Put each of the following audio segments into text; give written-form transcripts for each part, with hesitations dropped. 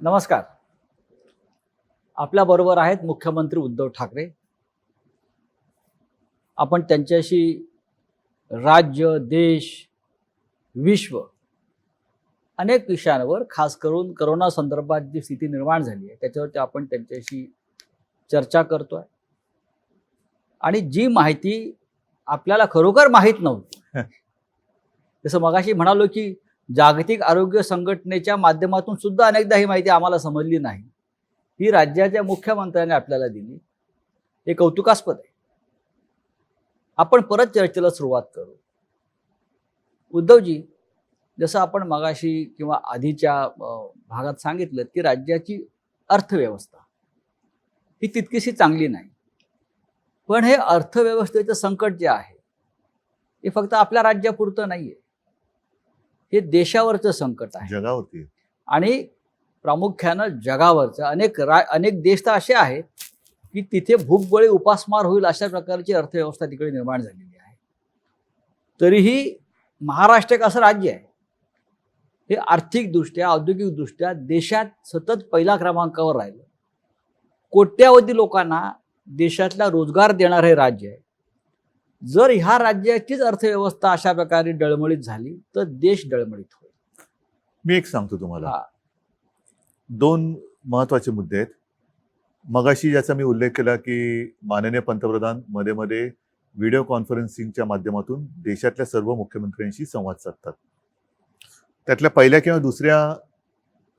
नमस्कार. आपल्याबरोबर आहेत मुख्यमंत्री उद्धव ठाकरे. आपण त्यांच्याशी राज्य, देश, विश्व अनेक विषयांवर, खास करून करोना संदर्भात जी स्थिती निर्माण झाली आहे त्याच्यावरती आपण त्यांच्याशी चर्चा करतोय. आणि जी माहिती आपल्याला खरोखर माहीत नव्हती, जसं मगाशी म्हणालो की जागतिक आरोग्य संघटनेच्या माध्यमातून सुद्धा अनेकदा ही माहिती आम्हाला समजली नाही, ही राज्याच्या मुख्यमंत्र्यांनी आपल्याला दिली. हे कौतुकास्पद आहे. आपण परत चर्चेला सुरुवात करू. उद्धवजी, जसं आपण मगाशी किंवा आधीच्या भागात सांगितलं की राज्याची अर्थव्यवस्था ही तितकीशी चांगली नाही. पण हे अर्थव्यवस्थेचं संकट जे आहे हे फक्त आपल्या राज्यापुरतं नाहीये, हे देशावरचं संकट आहे, जगावरती. आणि प्रामुख्यानं जगावरचं. अनेक देश तर असे आहेत की तिथे भूकबळी उपासमार होईल अशा प्रकारची अर्थव्यवस्था तिकडे निर्माण झालेली आहे. तरीही महाराष्ट्र एक असं राज्य आहे, हे आर्थिकदृष्ट्या, औद्योगिकदृष्ट्या देशात सतत पहिल्या क्रमांकावर राहिलं. कोट्यावधी लोकांना देशातला रोजगार देणारं हे राज्य आहे. जर ह्या राज्याचीच अर्थव्यवस्था अशा प्रकारे डळमळीत झाली तर देश डळमळीत होईल. मी एक सांगतो तुम्हाला, दोन महत्वाचे मुद्दे आहेत. मगाशी ज्याचा मी उल्लेख केला की माननीय पंतप्रधान मध्ये मध्ये व्हिडिओ कॉन्फरन्सिंगच्या माध्यमातून देशातल्या सर्व मुख्यमंत्र्यांशी संवाद साधतात. त्यातल्या पहिल्या किंवा दुसऱ्या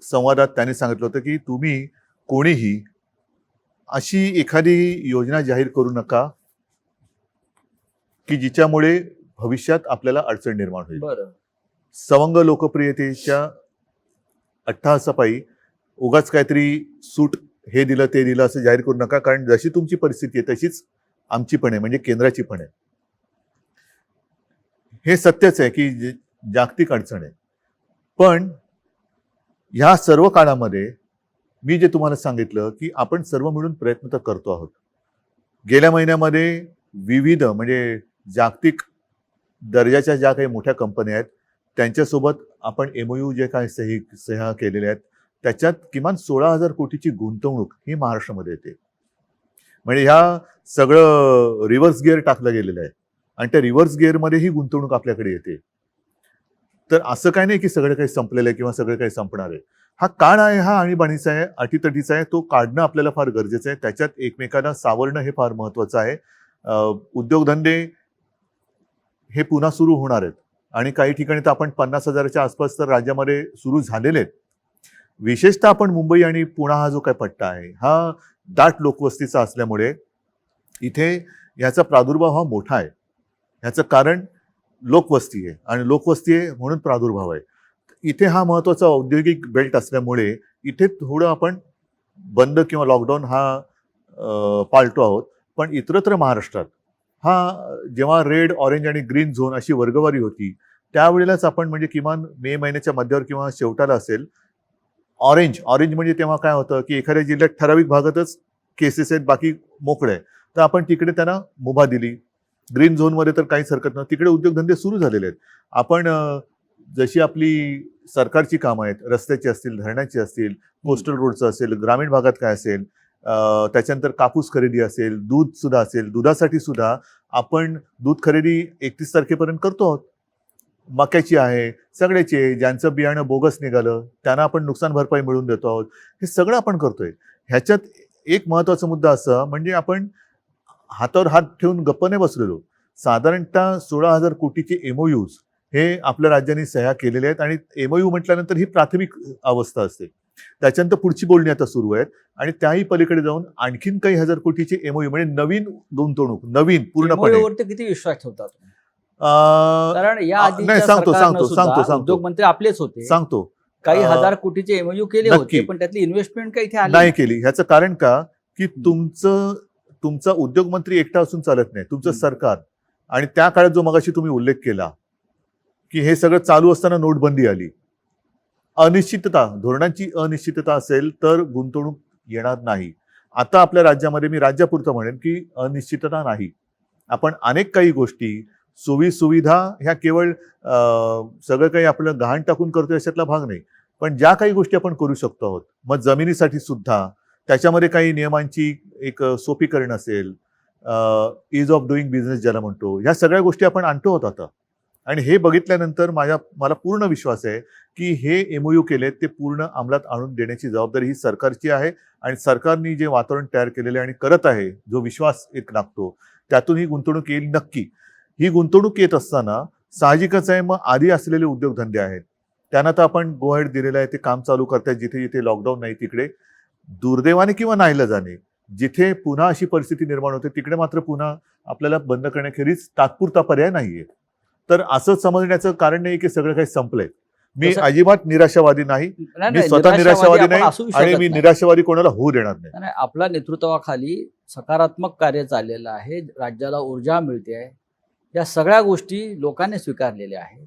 संवादात त्यांनी सांगितलं होतं की तुम्ही कोणीही अशी एखादी योजना जाहीर करू नका की जिच्यामुळे भविष्यात आपल्याला अडचण निर्माण होईल. बरं. सवंग लोकप्रियतेच्या अट्टहासापायी उगाच काहीतरी सूट हे दिलं ते दिलं असं जाहीर करू नका, कारण जशी तुमची परिस्थिती आहे तशीच आमची पण आहे, म्हणजे केंद्राची पण आहे. हे सत्यच आहे की जागतिक अडचण आहे. पण ह्या सर्व काळामध्ये मी जे तुम्हाला सांगितलं की आपण सर्व मिळून प्रयत्न तर करतो आहोत. गेल्या महिन्यामध्ये विविध म्हणजे जागतिक दर्जाच्या ज्या काही मोठ्या कंपन्या आहेत त्यांच्यासोबत आपण MOU जे काही सह्या केलेल्या आहेत त्याच्यात किमान 16,000 कोटीची गुंतवणूक ही महाराष्ट्रामध्ये येते. म्हणजे ह्या सगळं रिव्हर्स गिअर टाकलं गेलेलं आहे आणि त्या रिव्हर्स गिअरमध्ये ही गुंतवणूक आपल्याकडे येते. तर असं काही नाही की सगळं काही संपलेलं आहे किंवा सगळं काही संपणार आहे. हा काळ आहे, हा आणीबाणीचा आहे, अटीतटीचा आहे. तो काढणं आपल्याला फार गरजेचं आहे. त्याच्यात एकमेकांना सावरणं हे फार महत्वाचं आहे. उद्योगधंदे हे पुन्हा सुरू होणार आहेत आणि काही ठिकाणी तर आपण 50,000च्या आसपास तर राज्यामध्ये सुरू झालेले आहेत. विशेषतः आपण मुंबई आणि पुणे हा जो काही पट्टा आहे हा दाट लोकवस्तीचा असल्यामुळे इथे ह्याचा प्रादुर्भाव हा मोठा आहे. ह्याचं कारण लोकवस्ती आहे आणि लोकवस्ती आहे म्हणून प्रादुर्भाव आहे. इथे हा महत्वाचा औद्योगिक बेल्ट असल्यामुळे इथे थोडं आपण बंद किंवा लॉकडाऊन हा पाळतो आहोत. पण इतरत्र महाराष्ट्रात हा जेव्हा रेड, ऑरेंज आणि ग्रीन झोन अशी वर्गवारी होती त्यावेळेलाच आपण म्हणजे किमान मे महिन्याच्या मध्यावर किंवा शेवटाला असेल ऑरेंज म्हणजे तेव्हा काय होतं की एखाद्या जिल्ह्यात ठराविक भागातच केसेस आहेत, बाकी मोकळे आहे, तर आपण तिकडे त्यांना मुभा दिली. ग्रीन झोनमध्ये तर काहीच हरकत नव्हती, तिकडे उद्योगधंदे सुरू झालेले आहेत. आपण जशी आपली सरकारची कामं आहेत, रस्त्याची असतील, धरणाची असतील, कोस्टल रोडचं असेल, ग्रामीण भागात काय असेल, त्याच्यानंतर कापूस खरेदी असेल, दूध सुद्धा असेल, दुधासाठी सुद्धा आपण दूध खरेदी 31 तारखेपर्यंत करतो आहोत. मक्याची आहे, सगळ्याची आहे. ज्यांचं बियाणं बोगस निघालं त्यांना आपण नुकसान भरपाई मिळवून देतो आहोत. हे सगळं आपण करतोय. ह्याच्यात एक महत्वाचा मुद्दा असा म्हणजे आपण हातावर हात ठेवून गप्प नाही बसलेलो. साधारणतः 16,000 कोटीचे MOUs हे आपल्या राज्यांनी सह्या केलेले आहेत आणि MOU म्हटल्यानंतर ही प्राथमिक अवस्था असते. त्याच्यानंतर पुढची बोलणी आता सुरू आहेत आणि त्याही पलीकडे जाऊन आणखीन काही हजार कोटीचे MOU म्हणजे नवीन गुंतवणूक, नवीन पूर्णपणे. वरती किती विश्वास ठेवतात? कारण या नाही, सांगतो उद्योगमंत्री आपलेच होते, सांगतो काही हजार कोटीचे MOU केले होते, पण त्यातली इन्व्हेस्टमेंट काही इथे आली नाही केली. ह्याचं कारण का की तुमचा उद्योगमंत्री एकटा असून चालत नाही, तुमचं सरकार. आणि त्या काळात जो मगाशी तुम्ही उल्लेख केला की हे सगळं चालू असताना नोटबंदी आली. अनिश्चितता, धोरणांची अनिश्चितता असेल तर गुंतवणूक येणार नाही. आता आपल्या राज्यामध्ये, मी राज्यापुरतं म्हणेन की अनिश्चितता नाही. आपण अनेक काही गोष्टी, सोयी सुविधा ह्या केवळ सगळं काही आपलं गहाण टाकून करतोय अशातला भाग नाही. पण ज्या काही गोष्टी आपण करू शकतो आहोत, मग जमिनीसाठी सुद्धा त्याच्यामध्ये काही नियमांची एक सोपीकरण असेल, इज ऑफ डुईंग बिझनेस ज्याला म्हणतो, ह्या सगळ्या गोष्टी आपण आणतो आहोत आता. आणि हे बघितल्यानंतर मला पूर्ण विश्वास आहे की हे एमओयू केलेत ते पूर्ण अंमलात आणून देण्याची जबाबदारी ही सरकारची आहे. आणि सरकारने जे वातावरण तयार केलेले आणि करत आहे, जो विश्वास एक लागतो, त्यातून ही गुंतवणूक येईल नक्की. ही गुंतवणूक येत असताना साहजिकच आहे, मग आधी असलेले उद्योगधंदे आहेत त्यांना तर आपण गो अहेड दिलेलं आहे, ते काम चालू करतायत. जिथे जिथे लॉकडाऊन नाही तिकडे दुर्दैवाने किंवा नाईलाजाने जिथे पुन्हा अशी परिस्थिती निर्माण होते तिकडे मात्र पुन्हा आपल्याला बंद करण्याखेरीज तात्पुरता पर्याय नाहीये. तर असं समजण्याचं कारण नाही की सगळं काही संपलंय. मी तसं- अजिबात निराशावादी नाही, नाही, मी नाही, स्वतः निराशावादी आपण नाही असू आणि शकत मी नाही. निराशावादी कोणाला होऊ देणार नाही. नाही, आपल्या नेतृत्वाखाली सकारात्मक कार्य चाललेलं आहे, राज्याला ऊर्जा मिळते आहे, या सगळ्या गोष्टी लोकांनी स्वीकारलेल्या आहेत.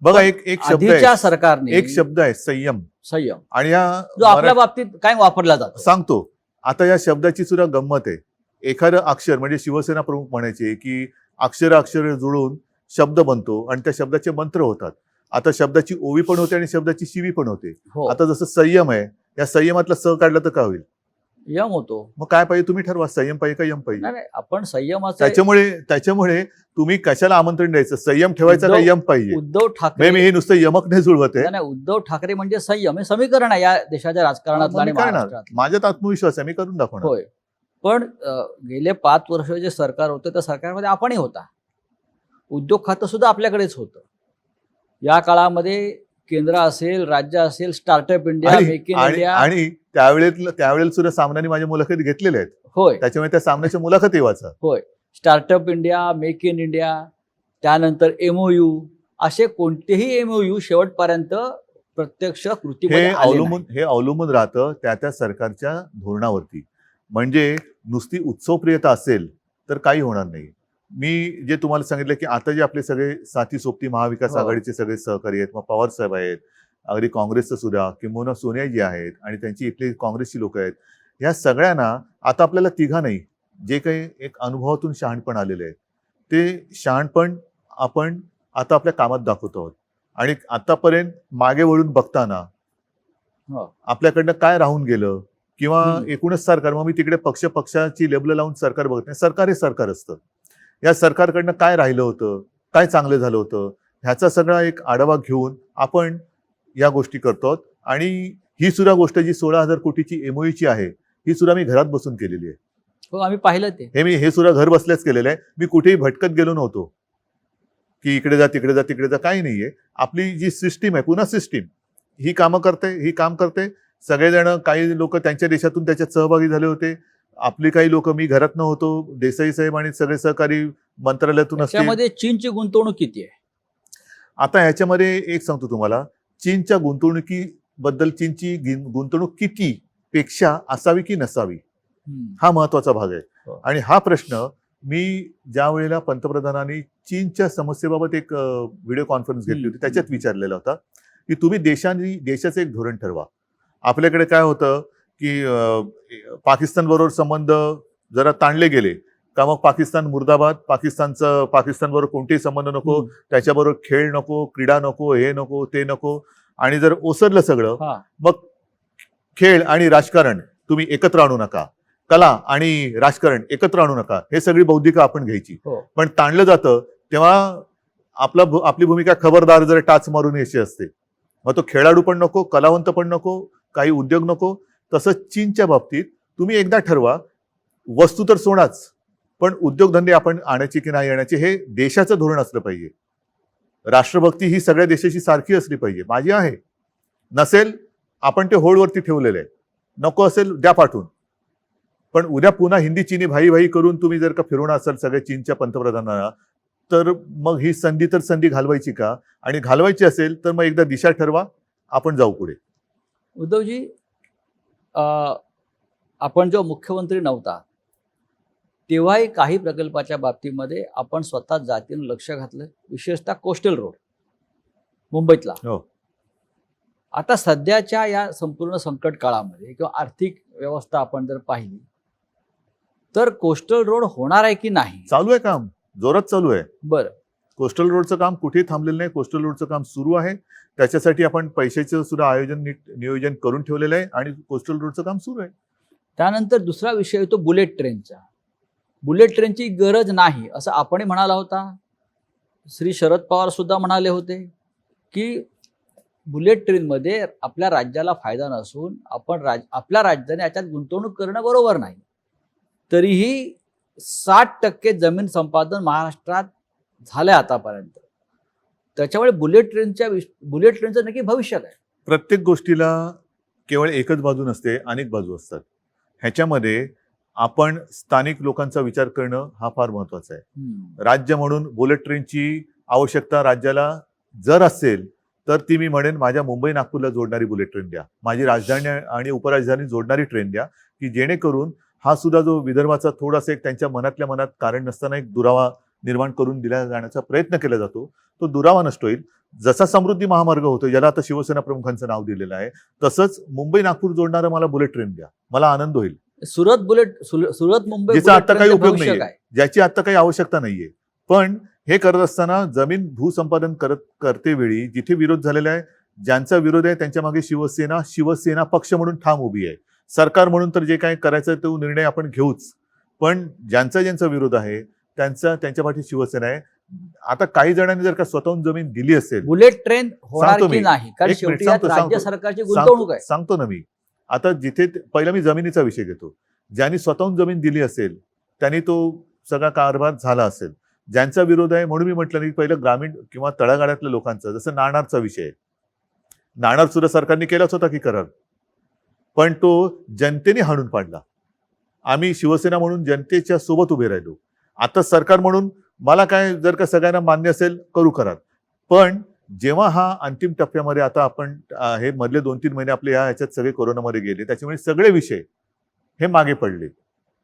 बघा, एक शब्द आधीच्या आहे, सरकारने एक शब्द आहे संयम. संयम, आणि या जो आपल्या बाबतीत काय वापरला जातो. सांगतो आता या शब्दाची सुद्धा गंमत आहे. एखादं अक्षर म्हणजे शिवसेना प्रमुख म्हणायचे की अक्षर जुळून शब्द बनतो आणि त्या शब्दाचे मंत्र होतात. आता शब्दाची ओवी पण होते आणि शब्दाची शिवी पण होते. हो, आता जसं संयम आहे, या संयमातला स काढला तर काय होईल? यम होतो. मग काय पाहिजे तुम्ही ठरवा, संयम पाहिजे का यम पाहिजे. नाही, आपण संयमाचे त्याच्यामुळे तुम्ही कशाला आमंत्रण द्यायचं, संयम ठेवायचा का यम पाहिजे. उद्धव ठाकरे मी हे नुसतं यमक नाही जुळवत आहे. नाही, उद्धव ठाकरे म्हणजे संयम हे समीकरण आहे या देशाच्या राजकारणातलं आणि मी करणार, महाराष्ट्रात. माझ्यात आत्मविश्वास आहे, मी करून दाखवणार. होय, पण गेले 5 वर्ष जे सरकार होतं त्या सरकारमध्ये आपणही होता. उद्योग खातं सुद्धा आपल्याकडेच होतं. या काळामध्ये केंद्र असेल, राज्य असेल, startup India, make in India. आणि त्यावेळेला सुद्धा सामनाने माझ्या मुलाखती घेतलेल्या आहेत. होय त्याच्यामुळे त्या सामन्याच्या मुलाखती वाचा. होय, startup India, make in India, त्यानंतर एमओयू, असे कोणतेही एमओयू शेवटपर्यंत प्रत्यक्ष कृतीमध्ये आले नाही. हे अवलंबून राहतं त्या सरकारच्या धोरणावरती. म्हणजे नुसती उत्सवप्रियता असेल तर काही होणार नाही. मी जे तुम्हाला सांगितलं की आता जे आपले सगळे साथी सोबती महाविकास हो. आघाडीचे सगळे सहकारी आहेत, मग पवार साहेब आहेत, अगदी काँग्रेसचं सुद्धा, किंबहुना सोनियाजी आहेत आणि त्यांची इथली काँग्रेसची लोक आहेत, या सगळ्यांना आता आपल्याला तिघा नाही, जे काही एक अनुभवातून शहाणपण आलेलं आहे ते शहाणपण आपण आता आपल्या कामात दाखवतो आहोत. आणि आतापर्यंत मागे वळून बघताना हो. आपल्याकडनं काय राहून गेलं किंवा हम्म. एकूणच सरकार, मग मी तिकडे पक्षाची लेबल लावून सरकार बघत नाही, सरकार हे सरकार असतं. या सरकारकडनं काय राहिलं होतं, काय चांगलं झालं होतं, ह्याचा सगळा एक आढावा घेऊन आपण या गोष्टी करतो. आणि ही सुद्धा गोष्ट जी 16,000 कोटीची एमओयूची आहे, ही सुद्धा मी घरात बसून केलेली आहे. हो, आम्ही पाहिलं ते. हे सुद्धा घर बसल्याच केलेलं आहे. मी कुठेही भटकत गेलो नव्हतो की इकडे जा तिकडे जा तिकडे जा, काही नाहीये. आपली जी सिस्टीम आहे, पुन्हा सिस्टीम ही काम करते. सगळेजण, काही लोक त्यांच्या देशातून त्याच्यात सहभागी झाले होते. आपली काही लोक, मी घरात नव्हतो, देसाई साहेब आणि सगळे सहकारी मंत्रालयातून असतील. त्याच्यामध्ये चीनची गुंतवणूक किती आहे? आता ह्याच्यामध्ये एक सांगतो तुम्हाला, चीनच्या गुंतवणुकीबद्दल, चीनची गुंतवणूक किती पेक्षा असावी की नसावी, हा महत्वाचा भाग आहे. हो. आणि हा प्रश्न मी ज्या वेळेला पंतप्रधानांनी चीनच्या समस्येबाबत एक व्हिडिओ कॉन्फरन्स घेतली होती त्याच्यात विचारलेला होता की तुम्ही देशाचं एक धोरण ठरवा. आपल्याकडे काय होतं की पाकिस्तान बरोबर संबंध जरा ताणले गेले का मग पाकिस्तान मुर्दाबाद, पाकिस्तानबरोबर कोणतेही संबंध नको, त्याच्याबरोबर खेळ नको, क्रीडा नको, हे नको, ते नको. आणि जर ओसरलं सगळं, हा. मग खेळ आणि राजकारण तुम्ही एकत्र आणू नका, कला आणि राजकारण एकत्र आणू नका, हे सगळी बौद्धिक आपण घ्यायची. हो. पण ताणलं जातं तेव्हा आपली भूमिका खबरदार जर टाच मारून यायची असते. मग तो खेळाडू पण नको, कलावंत पण नको, काही उद्योग नको. तसंच चीनच्या बाबतीत तुम्ही एकदा ठरवा, वस्तू तर सोडाच, पण उद्योगधंदे आपण आणायची की नाही आणायची हे देशाचं धोरण असलं पाहिजे. राष्ट्रभक्ती ही सगळ्या देशाची सारखी असली पाहिजे. माझी आहे, नसेल आपण ते होल्डवरती ठेवलेलं आहे, नको असेल द्या पाठवून. पण उद्या पुन्हा हिंदी चीनी भाई भाई करून तुम्ही जर का फिरवणार असाल सगळ्या चीनच्या पंतप्रधानांना, तर मग ही संधी घालवायची का? आणि घालवायची असेल तर मग एकदा दिशा ठरवा, आपण जाऊ पुढे. उद्धवजी, आपण जेव्हा मुख्यमंत्री नव्हता तेव्हाही काही प्रकल्पाच्या बाबतीमध्ये आपण स्वतः जातीनं लक्ष घातलं, विशेषतः कोस्टल रोड मुंबईतला. हो. आता सध्याच्या या संपूर्ण संकट काळामध्ये किंवा आर्थिक व्यवस्था आपण जर पाहिली तर कोस्टल रोड होणार आहे की नाही? चालू आहे काम, जोरात चालू आहे. बरं, कोस्टल रोडचं काम कुठेही थांबलेलं नाही. कोस्टल रोडचं काम सुरू आहे. त्याच्यासाठी आपण पैशाचं सुद्धा आयोजन नियोजन करून ठेवलेलं आहे आणि कोस्टल रोडचं काम सुरू आहे. त्यानंतर दुसरा विषय येतो बुलेट ट्रेनचा. बुलेट ट्रेनची गरज नाही असं आपणही म्हणाला होता. श्री शरद पवार सुद्धा म्हणाले होते की बुलेट ट्रेनमध्ये आपल्या राज्याला फायदा नसून आपल्या राज्याने याच्यात गुंतवणूक करणं बरोबर नाही. तरीही 60% जमीन संपादन महाराष्ट्रात झालंय आतापर्यंत. त्याच्यामुळे बुलेट ट्रेनचं नक्की भविष्य काय? प्रत्येक गोष्टीला केवळ एकच बाजू नसते, अनेक बाजू असतात. ह्याच्यामध्ये आपण स्थानिक लोकांचा विचार करणं हा फार महत्वाचा आहे. राज्य म्हणून बुलेट ट्रेनची आवश्यकता राज्याला जर असेल तर ती मी म्हणेन माझ्या मुंबई नागपूरला जोडणारी बुलेट ट्रेन द्या, माझी राजधानी आणि उपराजधानी जोडणारी ट्रेन द्या, की जेणेकरून हा सुद्धा जो विदर्भाचा थोडासा एक त्यांच्या मनातल्या मनात कारण नसताना एक दुरावा निर्माण करून दिला जाण्याचा प्रयत्न केला जातो, तो दुरावा नष्ट होईल. जसा समृद्धी महामार्ग होतो, ज्याला आता शिवसेना प्रमुखांचं नाव दिलेलं आहे, तसंच मुंबई नागपूर जोडणारं मला बुलेट ट्रेन द्या, मला आनंद होईल. सुरत मुंबई ज्याचा आता काही उपयोग भविष्य नाहीये, काय? ज्याची आता काही आवश्यकता नाहीये. पण हे करत असताना जमीन भूसंपादन करते वेळी जिथे विरोध झालेला आहे, ज्यांचा विरोध आहे त्यांच्या मागे शिवसेना पक्ष म्हणून ठाम उभी आहे. सरकार म्हणून तर जे काही करायचं तो निर्णय आपण घेऊच, पण ज्यांचा विरोध आहे त्यांच्या पाठी शिवसेना आहे. आता काही जणांनी जर का स्वतःहून जमीन दिली असेल, बुलेट ट्रेन होणार सांगतो की मी. नाही? कारण एक मिनिट शेवटी यात राज्य सांगतो. सरकारची गुंतवणूक आहे. सांगतो ना मी. आता जिथे पहिला मी जमिनीचा विषय घेतो. ज्यांनी स्वतःहून जमीन दिली असेल त्यांनी तो सगळा कारभार झाला असेल. ज्यांचा विरोध आहे म्हणून मी म्हटलं नाही, पहिलं ग्रामीण किंवा तळागाळातल्या लोकांचा, जसं नाणारचा विषय आहे. नाणार सुद्धा सरकारने केलाच होता की करार, पण तो जनतेने हाणून पाडला. आम्ही शिवसेना म्हणून जनतेच्या सोबत उभे राहिलो. आता सरकार म्हणून मला काय, जर का सगळ्यांना मान्य असेल करू करार, पण जेव्हा हा अंतिम टप्प्यामध्ये आता आपण हे मधले 2-3 महिने आपले ह्याच्यात सगळे कोरोनामध्ये गेले, त्याच्यामुळे सगळे विषय हे मागे पडले,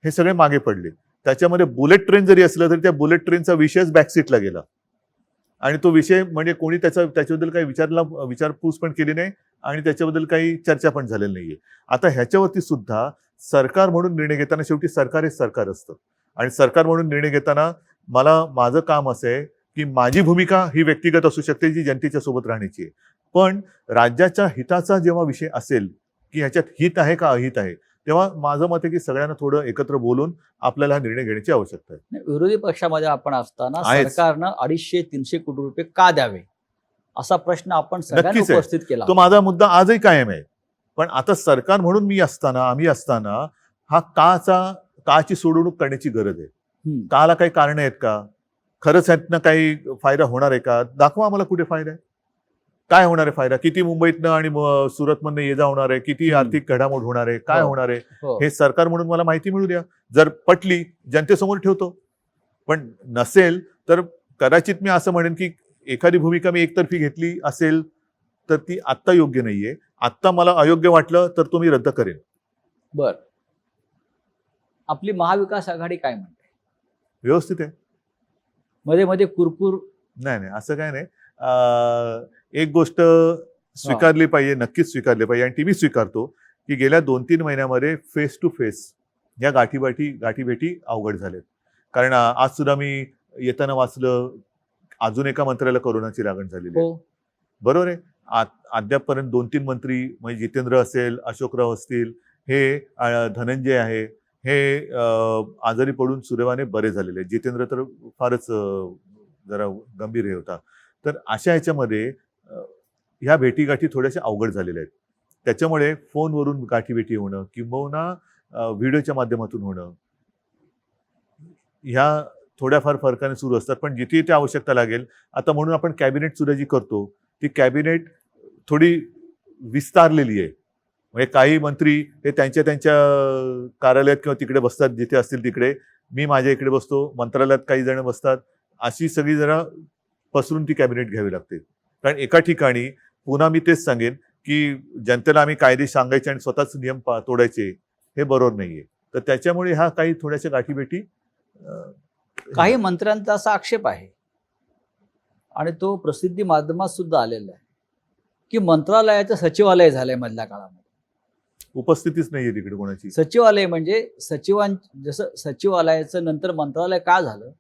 हे सगळे मागे पडले. त्याच्यामध्ये बुलेट ट्रेन जरी असलं तरी त्या बुलेट ट्रेनचा विषयच बॅकसीटला गेला आणि तो विषय म्हणजे कोणी त्याच्याबद्दल काही विचारपूस पण केली नाही आणि त्याच्याबद्दल काही चर्चा पण झालेली नाहीये. आता ह्याच्यावरती सुद्धा सरकार म्हणून निर्णय घेताना शेवटी सरकार हे सरकार असतं आणि सरकार म्हणून निर्णय घेताना माझं काम असं आहे की माझी भूमिका ही व्यक्तिगत असू शकते, जी जनतेच्या सोबत राहण्याची आहे, पण राज्याच्या हिताचा जेव्हा विषय असेल की ह्याच्यात हित आहे का अहित आहे, तेव्हा माझं मत आहे की सगळ्यांना थोडं एकत्र बोलून आपल्याला हा निर्णय घेण्याची आवश्यकता आहे. विरोधी पक्षामध्ये आपण असताना आहेच. सरकारनं 250-300 कोटी रुपये का द्यावे असा प्रश्न आपण सगळ्यांनी नक्कीच आहे. उपस्थित केला. तो माझा मुद्दा आजही कायम आहे. पण आता सरकार म्हणून आम्ही असताना हा काची सोडवणूक करण्याची गरज आहे. काला काही कारण आहेत का? खरंच ह्यातनं काही फायदा होणार आहे का? दाखवा आम्हाला कुठे फायदा आहे. काय होणार आहे फायदा? किती मुंबईतनं आणि सुरतमधनं ये जा होणार आहे? किती आर्थिक घडामोड होणार आहे? काय होणार आहे? हे सरकार म्हणून मला माहिती मिळू द्या. जर पटली जनतेसमोर ठेवतो, पण नसेल तर कदाचित मी असं म्हणेन की एखादी भूमिका मी एकतर्फी घेतली असेल तर ती आत्ता योग्य नाहीये. आत्ता मला अयोग्य वाटलं तर तो मी रद्द करेन. बर, आपली महाविकास आघाडी काय म्हणते? व्यवस्थित आहे. मध्ये मध्ये कुरकुर नाही असं काय नाही. एक गोष्ट स्वीकारली पाहिजे, नक्कीच स्वीकारली पाहिजे आणि ती मी स्वीकारतो की गेल्या 2-3 महिन्यामध्ये फेस टू फेस या गाठीभेटी अवघड झाल्यात. कारण आज सुद्धा मी येताना वाचलं, अजून एका मंत्र्याला कोरोनाची लागण झालेली आहे. बरोबर आहे. अद्यापपर्यंत 2-3 मंत्री म्हणजे जितेंद्र असेल, अशोकराव असतील, हे धनंजय आहे, हे आजारी पडून सुदैवाने बरे झालेले. जितेंद्र तर फारच जरा गंभीर हे होता. तर अशा ह्याच्यामध्ये ह्या भेटीगाठी थोड्याशा अवघड झालेल्या आहेत. त्याच्यामुळे फोनवरून गाठीभेटी होणं किंवा व्हिडिओच्या माध्यमातून होणं ह्या थोड्याफार फरकाने सुरू असतात. पण जिथे ते आवश्यकता लागेल, आता म्हणून आपण कॅबिनेट सुद्धा जी करतो ती कॅबिनेट थोडी विस्तारलेली आहे. म्हणजे काही मंत्री हे त्यांच्या कार्यालयात किंवा तिकडे बसतात, जिथे असतील तिकडे. मी माझ्या इकडे बसतो, मंत्रालयात काही जण बसतात. अशी सगळी जरा पसरून ती कॅबिनेट घ्यावी लागते. कारण एका ठिकाणी पुन्हा मी तेच सांगेन की जनतेला आम्ही कायदे सांगायचे आणि स्वतःच नियम तोडायचे, हे बरोबर नाहीये. तर त्याच्यामुळे ह्या काही थोड्याशा गाठीभेटी. काही मंत्र्यांचा असा आक्षेप आहे आणि तो प्रसिद्धी माध्यमात सुद्धा आलेला आहे की मंत्रालयाचं सचिवालय झालंय मधल्या काळामध्ये. उपस्थितीच नाहीये तिकडे कोणाची. सचिवालय म्हणजे जसं सचिवालयाचं नंतर मंत्रालय का झालं?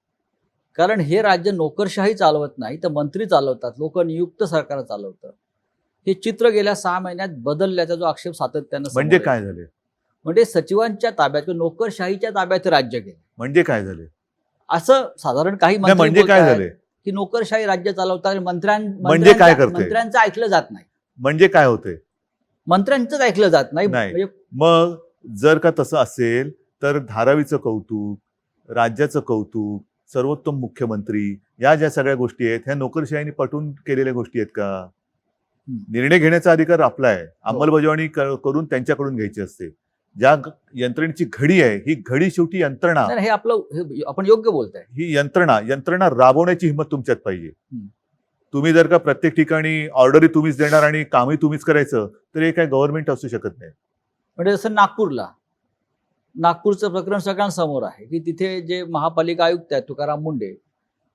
कारण हे राज्य नोकरशाही चालवत नाही, तर मंत्री चालवतात, लोकनियुक्त सरकार चालवतं. हे चित्र गेल्या 6 महिन्यात बदलल्याचा जो आक्षेप सातत्यानं समोर म्हणजे येतो. काय झाले? म्हणजे सचिवांच्या ताब्यात किंवा नोकरशाहीच्या ताब्यात हे राज्य गेले, म्हणजे काय झाले? असं साधारण काही नाही, मंत्री म्हणजे काय बोलतायत झाले? की नोकरशाही राज्य चालवतात आणि म्हणजे काय करते? मंत्र्यांचं ऐकलं जात नाही, म्हणजे काय होते? मंत्र्यांचंच ऐकलं जात नाही. नाही. म्हणजे मग जर का तसं असेल तर धारावीचं कौतुक, राज्याचं कौतुक, सर्वोत्तम मुख्यमंत्री, या ज्या सगळ्या गोष्टी आहेत ह्या नोकरशाहीने पटवून केलेल्या गोष्टी आहेत का? निर्णय घेण्याचा अधिकार आपला आहे, अंमलबजावणी करून त्यांच्याकडून घ्यायची असते. ज्या यंत्रणेची घडी आहे ही घडी शेवटी यंत्रणा, नाही, हे आपलं हे आपण योग्य बोलताय. ही यंत्रणा राबवण्याची हिंमत तुमच्यात पाहिजे. तुम्ही जर का प्रत्येक ठिकाणी ऑर्डरी तुम्हीच देणार आणि कामही तुम्हीच करायचं तर हे काय गव्हर्नमेंट असू शकत नाही. म्हणजे जसं नागपूरचं प्रकरण सगळ्यांसमोर आहे की तिथे जे महापालिका आयुक्त आहेत तुकाराम मुंडे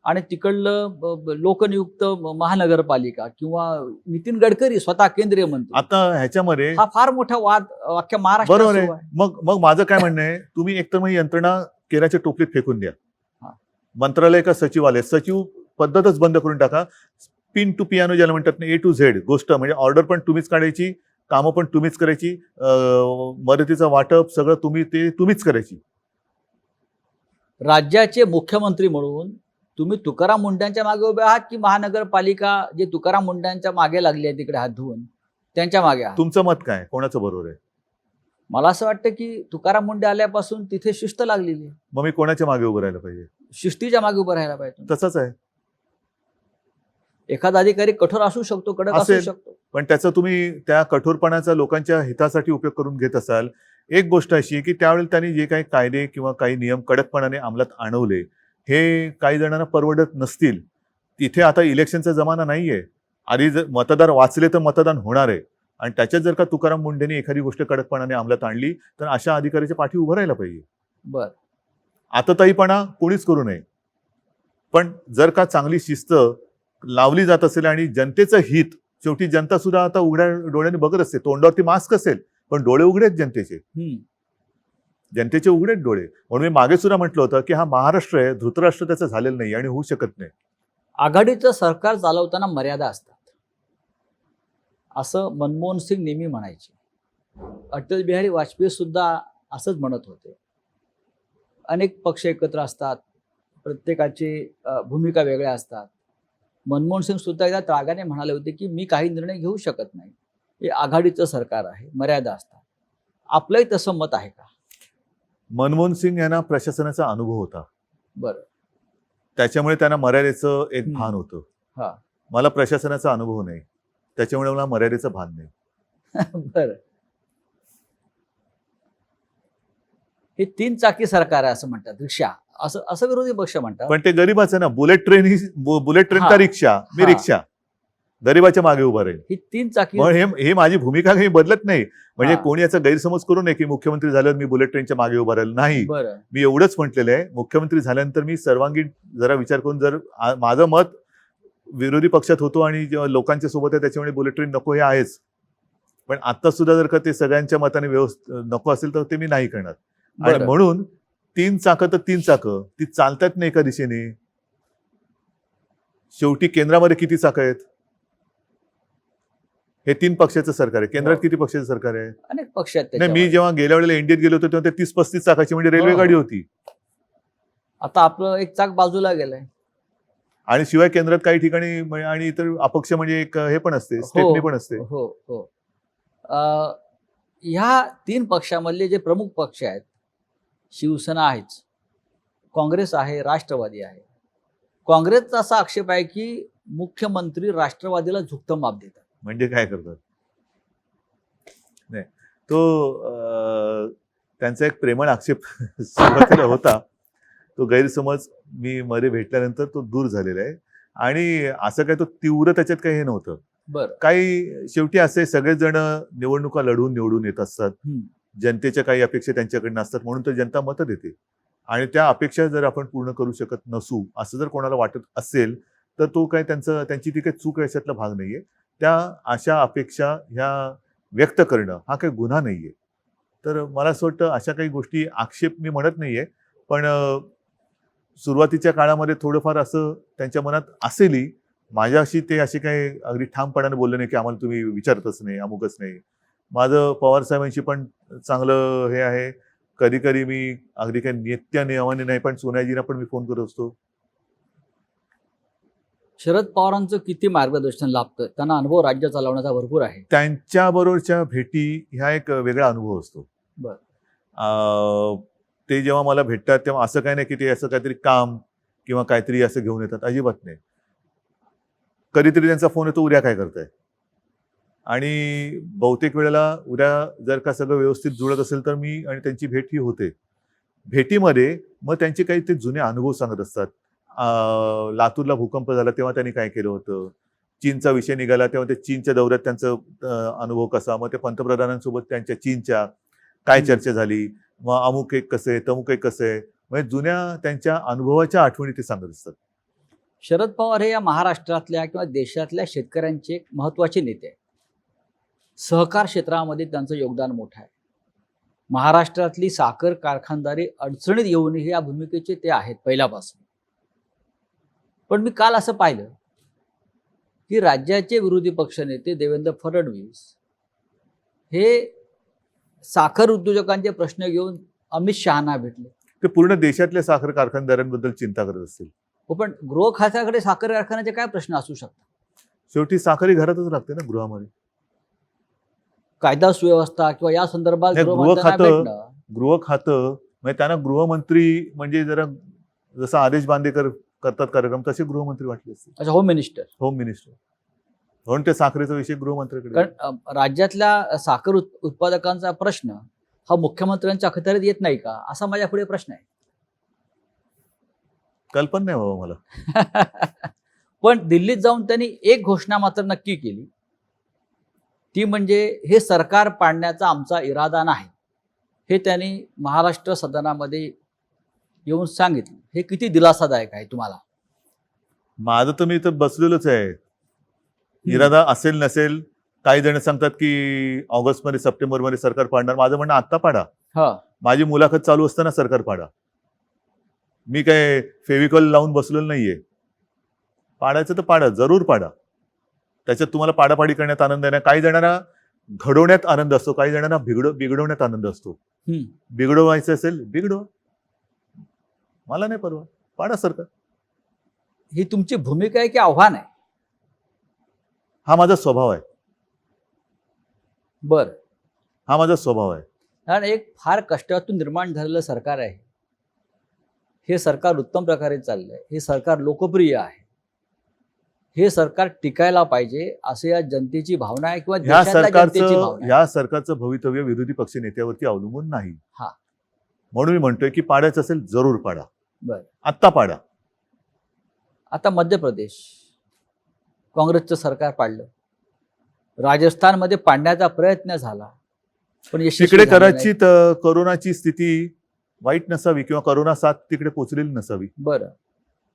आणि तिकडलं लोकनियुक्त महानगरपालिका किंवा नितीन गडकरी स्वतः केंद्रीय मंत्री, आता ह्याच्यामध्ये हा फार मोठा वाद अख्ख्या महाराष्ट्रात बरोबर सुरू आहे. आहे. मग माझं काय म्हणणं आहे, तुम्ही एकतर मग यंत्रणा केराच्या टोपलीत फेकून द्या. हा. मंत्रालय का सचिवालय, सचिव पद्धतच बंद करून टाका. पिन टू पियानो ज्याला म्हणतात ना, A to Z गोष्ट, म्हणजे ऑर्डर पण तुम्हीच काढायची, कामं पण तुम्हीच करायची, मदतीचं वाटप सगळं तुम्हीच करायची. राज्याचे मुख्यमंत्री म्हणून तुम्ही तुकाराम मुंड्यांच्या मागे उभे आहात की महानगरपालिका जे तुकाराम मुंड्यांच्या मागे लागली आहे तिकडे हात धुवून त्यांच्या मागे आहात? तुमचं मत काय, कोणाचं बरोबर आहे? मला असं वाटतं की तुकाराम मुंडे आल्यापासून तिथे शिस्त लागलेली आहे. मग मी कोणाच्या मागे उभं राहायला पाहिजे? शिस्तीच्या मागे उभं राहायला पाहिजे. तसंच आहे. एखादा अधिकारी कठोर असू शकतो, कडक असू असेल. शकतो, पण त्याचा तुम्ही त्या कठोरपणाचा लोकांच्या हितासाठी उपयोग करून घेत असाल. एक गोष्ट अशी आहे की त्यावेळी त्यांनी जे काही कायदे किंवा काही नियम कडकपणाने अंमलात आणवले हे काही जणांना परवडत नसतील. तिथे आता इलेक्शनचा जमाना नाहीये. आधी जर मतदार वाचले तर मतदान होणार आहे आणि त्याच्यात जर का तुकाराम मुंडेंनी एखादी गोष्ट कडकपणाने अंमलात आणली तर अशा अधिकाऱ्याच्या पाठी उभं राहायला पाहिजे. बर आतताईपणा कोणीच करू नये. पण जर का चांगली शिस्त लावली जात असेल आणि जनतेचं हित, शेवटी जनता सुद्धा आता उघड्या डोळ्याने बघत असते. तोंडावरती मास्क असेल पण डोळे उघडे आहेत जनतेचे. जनतेचे उघडेच डोळे. म्हणून मी मागे सुद्धा म्हटलं होतं की हा महाराष्ट्र आहे, धृतराष्ट्र त्याचं झालेलं नाही आणि होऊ शकत नाही. आघाडीचं सरकार चालवताना मर्यादा असतात असं मनमोहन सिंग नेहमी म्हणायचे. अटल बिहारी वाजपेयी सुद्धा असंच म्हणत होते. अनेक पक्ष एकत्र असतात, प्रत्येकाची भूमिका वेगळ्या असतात. मनमोहन सिंग सुद्धा एकदा रागाने म्हणाले होते की मी काही निर्णय घेऊ शकत नाही, हे आघाडीचं सरकार आहे, मर्यादा असतात. आपलंही तसं मत आहे का? मनमोहन सिंग यांना प्रशासनाचा अनुभव होता. बरं. त्याच्यामुळे त्यांना मर्यादेचं एक भान होतं. हा. मला प्रशासनाचा अनुभव नाही, त्याच्यामुळे मला मर्यादेचं भान नाही. बरं. हे 3 चाकी सरकार आहे असं म्हणतात, रिक्षा असं विरोधी पक्ष म्हणतात. पण ते गरीबाचं ना, बुलेट ट्रेन का रिक्षा, मी रिक्षा गरीबाच्या मागे उभा राहील. ही 3 चाकी. मग हे माझी भूमिका काही बदलत नाही. म्हणजे हा. कोणी याचा गैरसमज करू नये की मुख्यमंत्री झाल्यावर मी बुलेट ट्रेनच्या मागे उभा राहील. नाही, बरं. मी एवढंच म्हटलेलं आहे, मुख्यमंत्री झाल्यानंतर मी सर्वांगीण जरा विचार करून, जर माझं मत विरोधी पक्षात होतो आणि जेव्हा लोकांच्या सोबत आहे त्याच्यामुळे बुलेट ट्रेन नको हे आहेच. पण आता सुद्धा जर का ते सगळ्यांच्या मताने नको असेल तर ते मी नाही करणार. आणि म्हणून 3 चाकं तर 3 चाकं ती चालतात नाही एका दिशेने. शेवटी केंद्रामध्ये किती चाकं आहेत? हे 3 पक्षाचं सरकार आहे. केंद्रात किती पक्षाचं सरकार आहे? अनेक पक्ष आहेत. नाही, मी जेव्हा गेल्या वेळेला इंडियात गेलो होतो तेव्हा ते 30-35 चाकाची म्हणजे रेल्वे गाडी होती. आता आपलं एक चाक बाजूला गेलंय. आणि शिवाय केंद्रात काही ठिकाणी आणि इतर अपक्ष म्हणजे एक हे पण असते, स्टेपनी पण असते. हो हो. ह्या 3 पक्षामधले जे प्रमुख पक्ष आहेत, शिवसेना आहेच, काँग्रेस आहे, राष्ट्रवादी आहे. काँग्रेसचा असा आक्षेप आहे की मुख्यमंत्री राष्ट्रवादीला झुकतं माप देतात. म्हणजे काय करतात? नाही, तो त्यांचा एक प्रेमळ आक्षेप सुरुवातीला होता. तो गैरसमज मी मध्ये भेटल्यानंतर तो दूर झालेला आहे आणि असं काय तो तीव्र त्याच्यात काही हे नव्हतं. बरं. काही शेवटी असे सगळेच जण निवडणुका लढवून निवडून येत असतात. जनतेच्या काही अपेक्षा त्यांच्याकडनं असतात म्हणून तर जनता मतं देते आणि त्या अपेक्षा जर आपण पूर्ण करू शकत नसू असं जर कोणाला वाटत असेल तर तो काय त्यांची ती काही चूक याच्यातला भाग नाहीये. त्या अशा अपेक्षा ह्या व्यक्त करणं हा काही गुन्हा नाहीये. तर मला असं वाटतं अशा काही गोष्टी आक्षेप मी म्हणत नाहीये, पण सुरुवातीच्या काळामध्ये थोडंफार असं त्यांच्या मनात असेलही. माझ्याशी ते असे काही अगदी ठामपणाने बोलले नाही की आम्हाला तुम्ही विचारतच नाही, अमुकच नाही. माझं पवार साहेबांशी पण चांगलं हे आहे. कधी कधी मी अगदी काही नित्य नियमाने नाही, पण सोनियाजींना पण मी फोन करत असतो. शरद पवारांचं किती मार्गदर्शन लाभतं? त्यांना अनुभव राज्य चालवण्याचा भरपूर आहे. त्यांच्याबरोबरच्या भेटी ह्या एक वेगळा अनुभव असतो. बरं. ते जेव्हा मला भेटतात तेव्हा असं काही नाही की ते असं काहीतरी काम किंवा काहीतरी असं घेऊन येतात, अजिबात नाही. कधीतरी त्यांचा फोन येतो, उद्या काय करताय? आणि बहुतेक वेळेला उद्या जर का सगळं व्यवस्थित जुळत असेल तर मी आणि त्यांची भेट ही होते. भेटीमध्ये मग त्यांचे काही ते जुने अनुभव सांगत असतात. लातूरला भूकंप झाला तेव्हा त्यांनी काय केलं होतं, चीनचा विषय निघाला तेव्हा ते चीनच्या दौऱ्यात त्यांचं अनुभव कसा, मग ते पंतप्रधानांसोबत त्यांच्या चीनच्या काय चर्चा झाली, मग अमुक एक कसं आहे, तमुक एक कसं आहे, म्हणजे जुन्या त्यांच्या अनुभवाच्या आठवणी ते सांगत असतात. शरद पवार हे या महाराष्ट्रातल्या किंवा देशातल्या शेतकऱ्यांचे एक महत्त्वाचे नेते आहेत. सहकार क्षेत्रामध्ये त्यांचं योगदान मोठं आहे. महाराष्ट्रातली साखर कारखानदारी अडचणीत येऊनही या भूमिकेचे ते आहेत पहिल्यापासून. पण मी काल असं पाहिलं की राज्याचे विरोधी पक्षनेते देवेंद्र फडणवीस हे साखर उद्योजकांचे प्रश्न घेऊन अमित शहांना भेटले. ते पूर्ण देशातल्या साखर कारखानदारांबद्दल चिंता करत असतील. हो, पण गृह खात्याकडे साखर कारखान्याचे काय प्रश्न असू शकतात? शेवटी साखर घरातच लागते ना, गृहामध्ये. कायदा सुव्यवस्था किंवा या संदर्भात नाही, गृहमंत्र्यांना भेटणं. गृह खातं म्हणजे त्यांना गृहमंत्री म्हणजे जरा जसा आदेश बांदेकर करतात कार्यक्रम तसे गृहमंत्री वाटले असते. अच्छा, होम मिनिस्टर. होम मिनिस्टर म्हणून ते साखरेचा विषय गृहमंत्र्याकडे. कारण राज्यातल्या साखर उत्पादकांचा प्रश्न हा मुख्यमंत्र्यांच्या अखत्यारीत येत नाही का, असा माझ्या पुढे प्रश्न आहे. कल्पना नाही बाबा मला. पण दिल्लीत जाऊन त्यांनी एक घोषणा मात्र नक्की केली, ती म्हणजे हे सरकार पाडण्याचा आमचा इरादा नाही. हे त्यांनी महाराष्ट्र सदनामध्ये येऊन सांगितलं. हे किती दिलासादायक आहे तुम्हाला? माझं तर मी इथं बसलेलोच आहे. इरादा असेल नसेल, काही जण सांगतात की ऑगस्टमध्ये सप्टेंबरमध्ये सरकार पाडणार. माझं म्हणणं आत्ता पाडा. हा, माझी मुलाखत चालू असताना सरकार पाडा. मी काय फेविकॉल लावून बसलेलो नाहीये. पाडायचं तर पाडा, जरूर पाडा. त्याच्यात तुम्हाला पाडापाडी करण्यात आनंद आहे ना. काही जणांना घडवण्यात आनंद असतो, काही जणांना बिघडवण्यात आनंद असतो. बिघडवायचं असेल बिघडवा, मला नाही परवा, पाडा सरकार. ही तुमची भूमिका आहे की आव्हान आहे? हा माझा स्वभाव आहे. बर, हा माझा स्वभाव आहे. कारण एक फार कष्टातून निर्माण झालेलं सरकार आहे. हे सरकार उत्तम प्रकारे चाललंय. हे सरकार लोकप्रिय आहे. हे सरकार टिकायला पाहिजे असे या जनतेची भावना आहे किंवा देशातल्या जनतेची भावना आहे. या सरकारचं भवितव्य विरोधी पक्ष नेत्यावरती अवलंबून नाही. हा, म्हणून मी म्हणतोय की पाडायचं असेल जरूर पाडा. बर, आत्ता पाडा. आता मध्य प्रदेश काँग्रेसचं सरकार पाडलं. राजस्थानमध्ये पाडण्याचा प्रयत्न झाला, पण यशस्वी तिकडे झाला नाही. कदाचित करोनाची स्थिती वाईट नसावी किंवा करोना साथ तिकडे पोचलेली नसावी. बरं,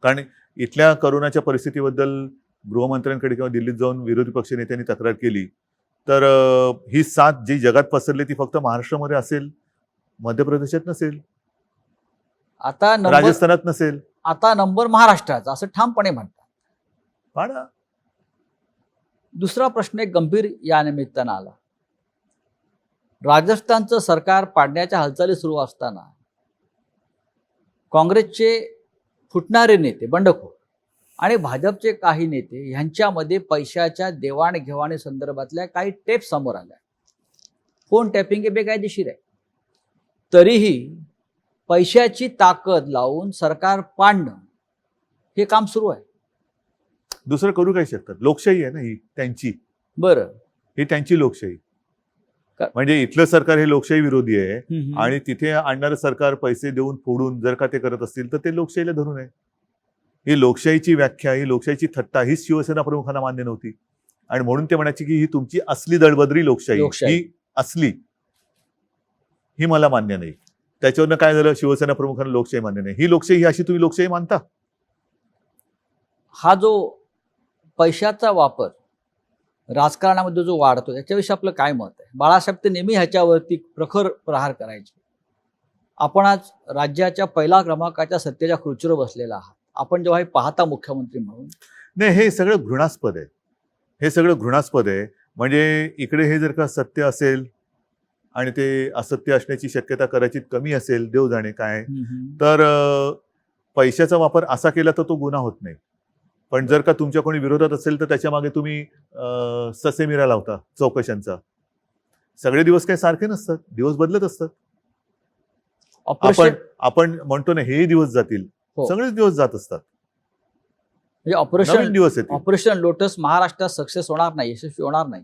कारण इथल्या करोनाच्या परिस्थितीबद्दल गृहमंत्र्यांकडे किंवा दिल्लीत जाऊन विरोधी पक्ष नेत्यांनी तक्रार केली तर ही साथ जी जगात पसरली ती फक्त महाराष्ट्रामध्ये असेल, मध्य प्रदेशात नसेल, आता राजस्थानात नसेल. आता नंबर महाराष्ट्राचा असं ठामपणे म्हणतात. पाडा. दुसरा प्रश्न एक गंभीर या निमित्तानं आला. राजस्थानचं सरकार पाडण्याच्या हालचाली सुरू असताना काँग्रेसचे फुटणारे नेते, बंडखोर आणि भाजपचे काही नेते यांच्यामध्ये पैशाच्या देवाणघेवाणी संदर्भातल्या काही टेप समोर आल्या. फोन टॅपिंग हे बेकायदेशीर आहे. तरीही पैशाची ताकद लावून सरकार पाडणं हे काम सुरू आहे. दुसरं करू काय शकतात? लोकशाही आहे ना ही त्यांची. बरं, ही त्यांची लोकशाही. म्हणजे इथलं सरकार हे लोकशाही विरोधी आहे आणि तिथे आणणारं सरकार पैसे देऊन फोडून जर का ते करत असतील तर ते लोकशाहीला धरून आहे. ही लोकशाहीची व्याख्या, ही लोकशाहीची थट्टा हीच शिवसेना प्रमुखांना मान्य नव्हती आणि म्हणून ते म्हणायचे की ही तुमची असली दळबद्री लोकशाही ही असली, ही मला मान्य नाही. त्याच्यावरनं काय झालं? शिवसेना प्रमुखांना लोकशाही मान्य नाही. ही लोकशाही अशी तुम्ही लोकशाही मानता? हा जो पैशाचा वापर राजकारणामध्ये जो वाढतो याच्याविषयी आपलं काय मत आहे? बाळासाहेब ते नेहमी ह्याच्यावरती प्रखर प्रहार करायचे. आपण आज राज्याच्या पहिला क्रमांकाच्या सत्तेच्या खुर्चीवर बसलेला आहात. आपण जेव्हा हे पाहता मुख्यमंत्री म्हणून, नाही, हे सगळं घृणास्पद आहे. हे सगळं घृणास्पद आहे. म्हणजे इकडे हे जर का सत्य असेल आणि ते असत्य असण्याची शक्यता कदाचित कमी असेल, देव जाणे काय, तर पैशाचा वापर असा केला तर तो गुन्हा होत नाही. पण जर का तुमच्या कोणी विरोधात असेल तर त्याच्या मागे तुम्ही ससेमिरा लावता चौकशांचा. सगळे दिवस काही सारखे नसतात, दिवस बदलत असतात. ऑपरेशन आपण म्हणतो ना, हे दिवस जातील, हो. सगळेच दिवस जात असतात. म्हणजे नवीन ऑपरेशन दिवस येतील. ऑपरेशन लोटस महाराष्ट्रात सक्सेस होणार नाही, यशस्वी होणार नाही.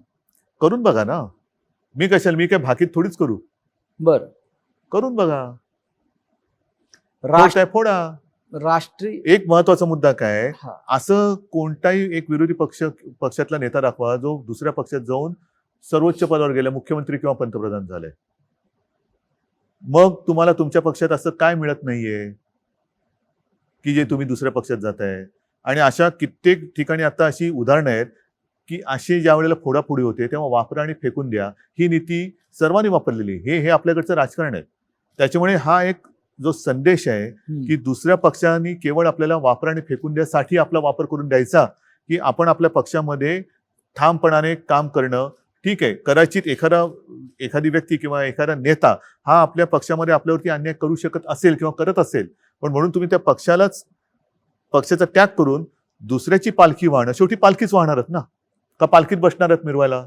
करून बघा ना. मी काय भाकीत थोडीच करू. बरं, करून बघा. राष्ट्र काय फोडा. राष्ट्रीय एक महत्वाचा मुद्दा काय आहे, हा. असं कोणताही एक विरोधी पक्षातला नेता दाखवा जो दुसऱ्या पक्षात जाऊन सर्वोच्च पदावर गेला, मुख्यमंत्री किंवा पंतप्रधान झालाय. मग तुम्हाला तुमच्या पक्षात असं काय मिळत नाहीये की जे तुम्ही दुसऱ्या पक्षात जाताय. आणि अशा कित्येक ठिकाणी आता अशी उदाहरणं आहेत की अशी ज्या वेळेला फोडाफोडी होते तेव्हा वापरा आणि फेकून द्या, ही नीती सर्वांनी वापरलेली. हे आपल्याकडचं राजकारण आहे. त्याच्यामुळे हा एक जो संदेश आहे की दुसऱ्या पक्षांनी केवळ आपल्याला वापरा आणि फेकून द्यासाठी आपला वापर करून द्यायचा, की आपण आपल्या पक्षामध्ये ठामपणाने काम करणं. ठीक आहे, कदाचित एखादी व्यक्ती किंवा एखादा नेता हा आपल्या पक्षामध्ये आपल्यावरती अन्याय करू शकत असेल किंवा करत असेल, पण म्हणून तुम्ही त्या पक्षाचा त्याग करून दुसऱ्याची पालखी वाहणं, शेवटी पालखीच वाहणारच ना, का पालखीत बसणार आहेत मिरवायला?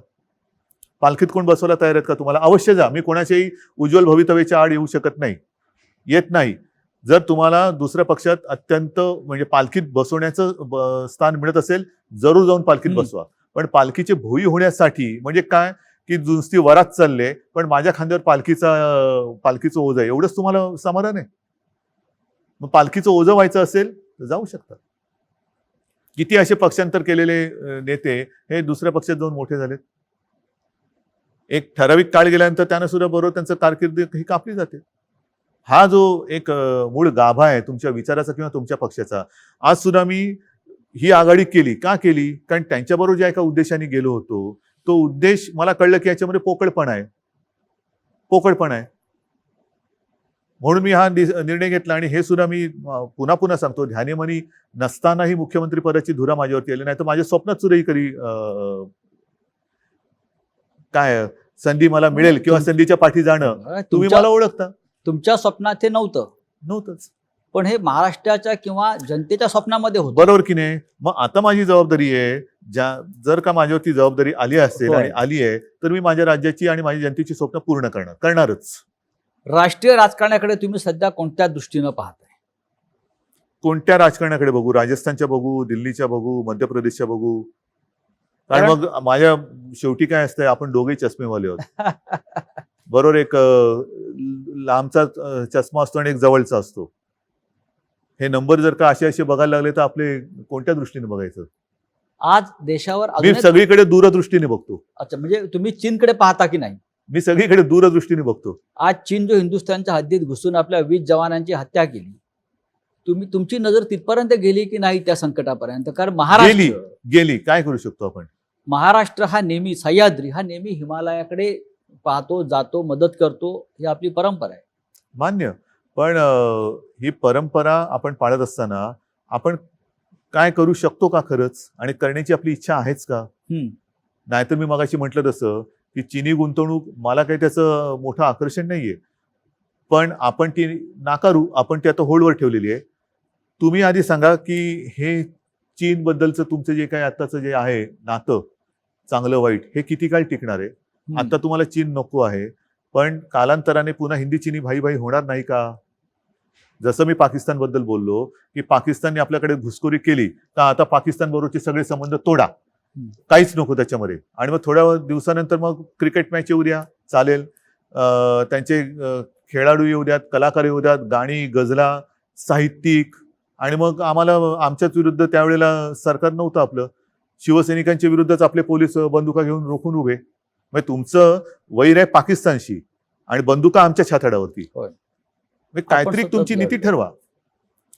पालखीत कोण बसवायला तयार आहेत का तुम्हाला? अवश्य जा. मी कोणाच्याही उज्ज्वल भवितव्याच्या आड येऊ शकत नाही, येत नाही. जर तुम्हाला दुसऱ्या पक्षात अत्यंत म्हणजे पालखीत बसवण्याचं स्थान मिळत असेल, जरूर जाऊन पालखीत बसवा. पण पालखीचे भोई होण्यासाठी म्हणजे काय की नुसती वरात चालले पण माझ्या खांद्यावर पालखीचं ओझं आहे, एवढंच तुम्हाला समाधान आहे? मग पालखीचं ओझं व्हायचं असेल तर जाऊ शकतात. किती असे पक्षांतर केलेले नेते हे दुसऱ्या पक्षात जाऊन मोठे झालेत. एक ठराविक काळ गेल्यानंतर त्यांना सुद्धा बरोबर त्यांचं कारकीर्द ही कापली जाते. हा जो एक मूळ गाभा आहे तुमच्या विचाराचा किंवा तुमच्या पक्षाचा, आज सुद्धा मी ही आघाडी केली. का केली? कारण त्यांच्याबरोबर ज्या एका उद्देशाने गेलो होतो, तो उद्देश मला कळलं की याच्यामध्ये पोकळपणा आहे. म्हणून मी हा निर्णय घेतला. आणि हे सुद्धा मी पुन्हा सांगतो, ध्यानीमनी नसतानाही मुख्यमंत्री पदाची धुरा माझ्यावरती आली नाही, तर माझ्या स्वप्नात सुद्धा ही कधी काय संधी मला मिळेल किंवा संधीच्या पाठी जाणं, तुम्ही मला ओळखता. तुमच्या स्वप्नात हे नव्हतंच, पण हे महाराष्ट्राच्या किंवा जनतेच्या स्वप्नामध्ये होतं. बरोबर की नाही? मग आता माझी जबाबदारी आहे, जर का माझ्यावरती जबाबदारी आली असेल आणि आली आहे, तर मी माझ्या राज्याची आणि माझ्या जनतेची स्वप्न पूर्ण करणारच. राष्ट्रीय राजकारणाकडे तुम्ही सध्या कोणत्या दृष्टीनं पाहताय? कोणत्या राजकारणाकडे बघू? राजस्थानच्या बघू, दिल्लीच्या बघू, मध्य प्रदेशच्या बघू? कारण मग माझ्या शेवटी काय असतंय, आपण दोघे चष्मेवाले आहोत. बरोबर, एक लांबचा चष्मा असतो आणि एक जवळचा असतो. हे नंबर जर का असे बघायला लागले तर आपले कोणत्या दृष्टीने बघायचं? आज देशावर मी सगळीकडे दूरदृष्टीने बघतो. अच्छा, म्हणजे तुम्ही चीनकडे पाहता की नाही? मी सगळीकडे दूरदृष्टीने बघतो. आज चीन जो हिंदुस्थानच्या हद्दीत घुसून आपल्या 20 जवानांची हत्या केली, तुमची नजर तिथपर्यंत गेली की नाही त्या संकटापर्यंत? कारण गेली. काय करू शकतो आपण? महाराष्ट्र हा नेहमी, सह्याद्री हा नेहमी हिमालयाकडे पाहतो, जातो, मदत करतो, ही आपली परंपरा आहे. मान्य. पण ही परंपरा आपण पाळत असताना आपण काय करू शकतो का खरंच? आणि करण्याची आपली इच्छा आहेच का? नाहीतर मी मगाशी म्हटलं तसं की चीनी गुंतवणूक मला काही त्याचं मोठं आकर्षण नाहीये, पण आपण ती नाकारू, आपण ती आता होल्डवर ठेवलेली आहे. तुम्ही आधी सांगा की हे चीन बद्दलचं तुमचं जे काही आताचं जे आहे नातं, चांगलं वाईट, हे किती काळ टिकणार आहे? आता तुम्हाला चीन नको आहे, पण कालांतराने पुन्हा हिंदी चीनी भाई भाई होणार नाही का? जसं मी पाकिस्तान बद्दल बोललो की पाकिस्तानने आपल्याकडे घुसखोरी केली तर आता पाकिस्तान बरोबरचे सगळे संबंध तोडा, काहीच नको त्याच्यामध्ये. आणि मग थोड्या दिवसानंतर मग क्रिकेट मॅच येऊ द्या, चालेल. त्यांचे खेळाडू येऊ द्यात, कलाकार येऊ द्यात, गाणी, गझला, साहित्यिक. आणि मग आम्हाला आमच्याच विरुद्ध त्यावेळेला सरकार नव्हतं आपलं, शिवसैनिकांच्या विरुद्धच आपले पोलीस बंदुका घेऊन रोखून उभे. मग तुमचं वैर आहे पाकिस्तानशी आणि बंदुका आमच्या छाताडावरती. काहीतरी तुमची नीती ठरवा.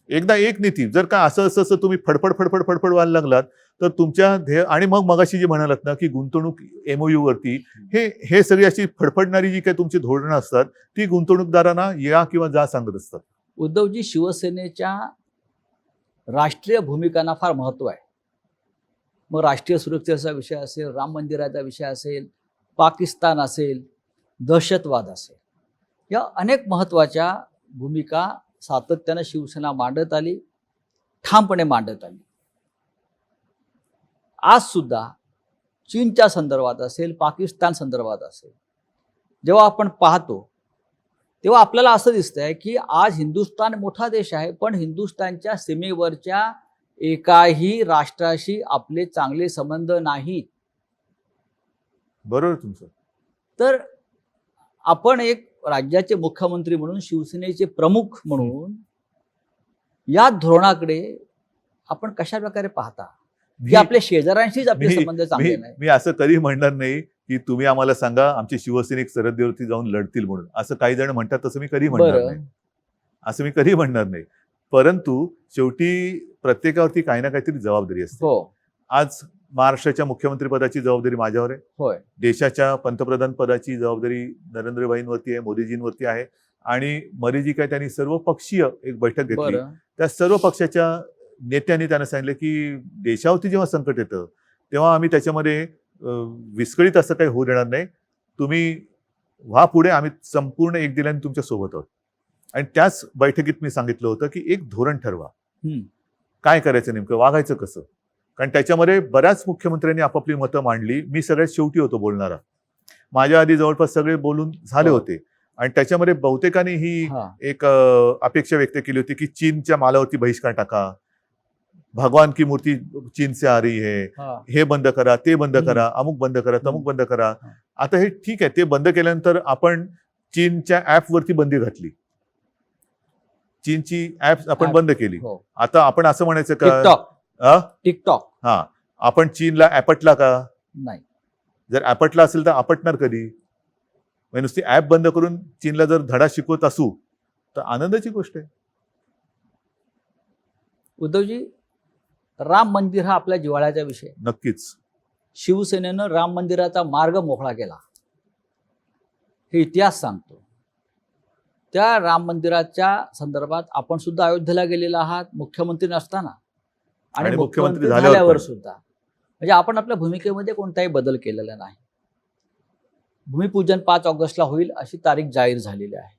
एकदा एक नीती. जर का असं तुम्ही फडफड व्हायला लागलात तर तुमच्या ध्येय आणि मग मगाशी जे म्हणालात ना की गुंतवणूक MOU वरती हे सगळी अशी फडफडणारी जी काही तुमची धोरणं असतात ती गुंतवणूकदारांना या किंवा जा सांगत असतात. उद्धवजी, शिवसेनेच्या राष्ट्रीय भूमिकांना फार महत्त्व आहे. मग राष्ट्रीय सुरक्षेचा विषय असेल, राम मंदिराचा विषय असेल, पाकिस्तान असेल, दहशतवाद असेल, या अनेक महत्त्वाच्या भूमिका सातत्यानं शिवसेना मांडत आली, ठामपणे मांडत आली. आज सुद्धा चीनच्या संदर्भात असेल, पाकिस्तान संदर्भात असेल, जेव्हा आपण पाहतो तेव्हा आपल्याला असं दिसतंय की आज हिंदुस्थान मोठा देश आहे, पण हिंदुस्थानच्या सीमेवरच्या एकाही राष्ट्राशी आपले चांगले संबंध नाहीत. बरोबर तुमचं. तर आपण एक राज्याचे मुख्यमंत्री म्हणून, शिवसेनेचे प्रमुख म्हणून या धोरणाकडे आपण कशा प्रकारे पाहता की मी- आपल्या शेजाऱ्यांशीच आपले मी- संबंध चांगले मी नाही? मी असं कधी म्हणणार नाही की तुम्ही आम्हाला सांगा आमचे शिवसैनिक सरहद्दीवरती जाऊन लढतील म्हणून. असं काही जण म्हणतात, तसं मी कधी म्हणणार बरं. नाही. असं मी कधी म्हणणार नाही. परंतु शेवटी प्रत्येकावरती काही ना काहीतरी जबाबदारी असते. हो, आज महाराष्ट्राच्या मुख्यमंत्री पदाची जबाबदारी माझ्यावर आहे. होय, देशाच्या पंतप्रधान पदाची जबाबदारी नरेंद्रभाईंवरती आहे, मोदीजींवरती आहे. आणि मध्ये जी काय त्यांनी सर्व पक्षीय एक बैठक घेतली, बरं, त्या सर्व पक्षाच्या नेत्यांनी त्यांना सांगितलं की देशावरती जेव्हा संकट येतं तेव्हा आम्ही त्याच्यामध्ये विस्कळीत असं काही होऊ देणार नाही. तुम्ही व्हा पुढे, आम्ही संपूर्ण एक दिल्याने तुमच्या सोबत आहोत. आणि त्याच बैठकीत मी सांगितलं होतं की एक धोरण ठरवा, हम्म, काय करायचं, नेमकं वागायचं कसं. कारण त्याच्यामध्ये बऱ्याच मुख्यमंत्र्यांनी आपापली मतं मांडली. मी सगळ्यात शेवटी होतो बोलणारा. माझ्या आधी जवळपास सगळे बोलून झाले हो. होते. आणि त्याच्यामध्ये बहुतेकांनी ही हा, एक अपेक्षा व्यक्त केली होती की चीनच्या मालावरती बहिष्कार टाका, भगवान की मूर्ती चीन से आ रही है, हा, हे बंद करा, ते बंद करा, अमुक बंद करा, तमुक बंद करा. हा. आता हे ठीक आहे, ते बंद केल्यानंतर आपण चीनच्या ऍपवरती बंदी घातली. चीनची ऍप आपण App. बंद केली. हो. आता आपण असं म्हणायचं का टिकटॉक, टिकटॉक हा आपण चीनला आपटला का? नाही. जर आपटला असेल तर आपटणार कधी? म्हणजे नुसती ऍप बंद करून चीनला जर धडा शिकवत असू तर आनंदाची गोष्ट आहे. उद्धवजी, राम मंदिर हा आपल्या जिव्हाळ्याचा विषय. नक्कीच. शिवसेनेनं राम मंदिराचा मार्ग मोकळा केला, हे इतिहास सांगतो. त्या राम मंदिराच्या संदर्भात आपण सुद्धा अयोध्येला गेलेला आहात, मुख्यमंत्री नसताना आणि मुख्यमंत्री झाल्यावर सुद्धा. म्हणजे आपण आपल्या भूमिकेमध्ये कोणताही बदल केलेला नाही. भूमिपूजन 5 ऑगस्टला होईल अशी तारीख जाहीर झालेली आहे.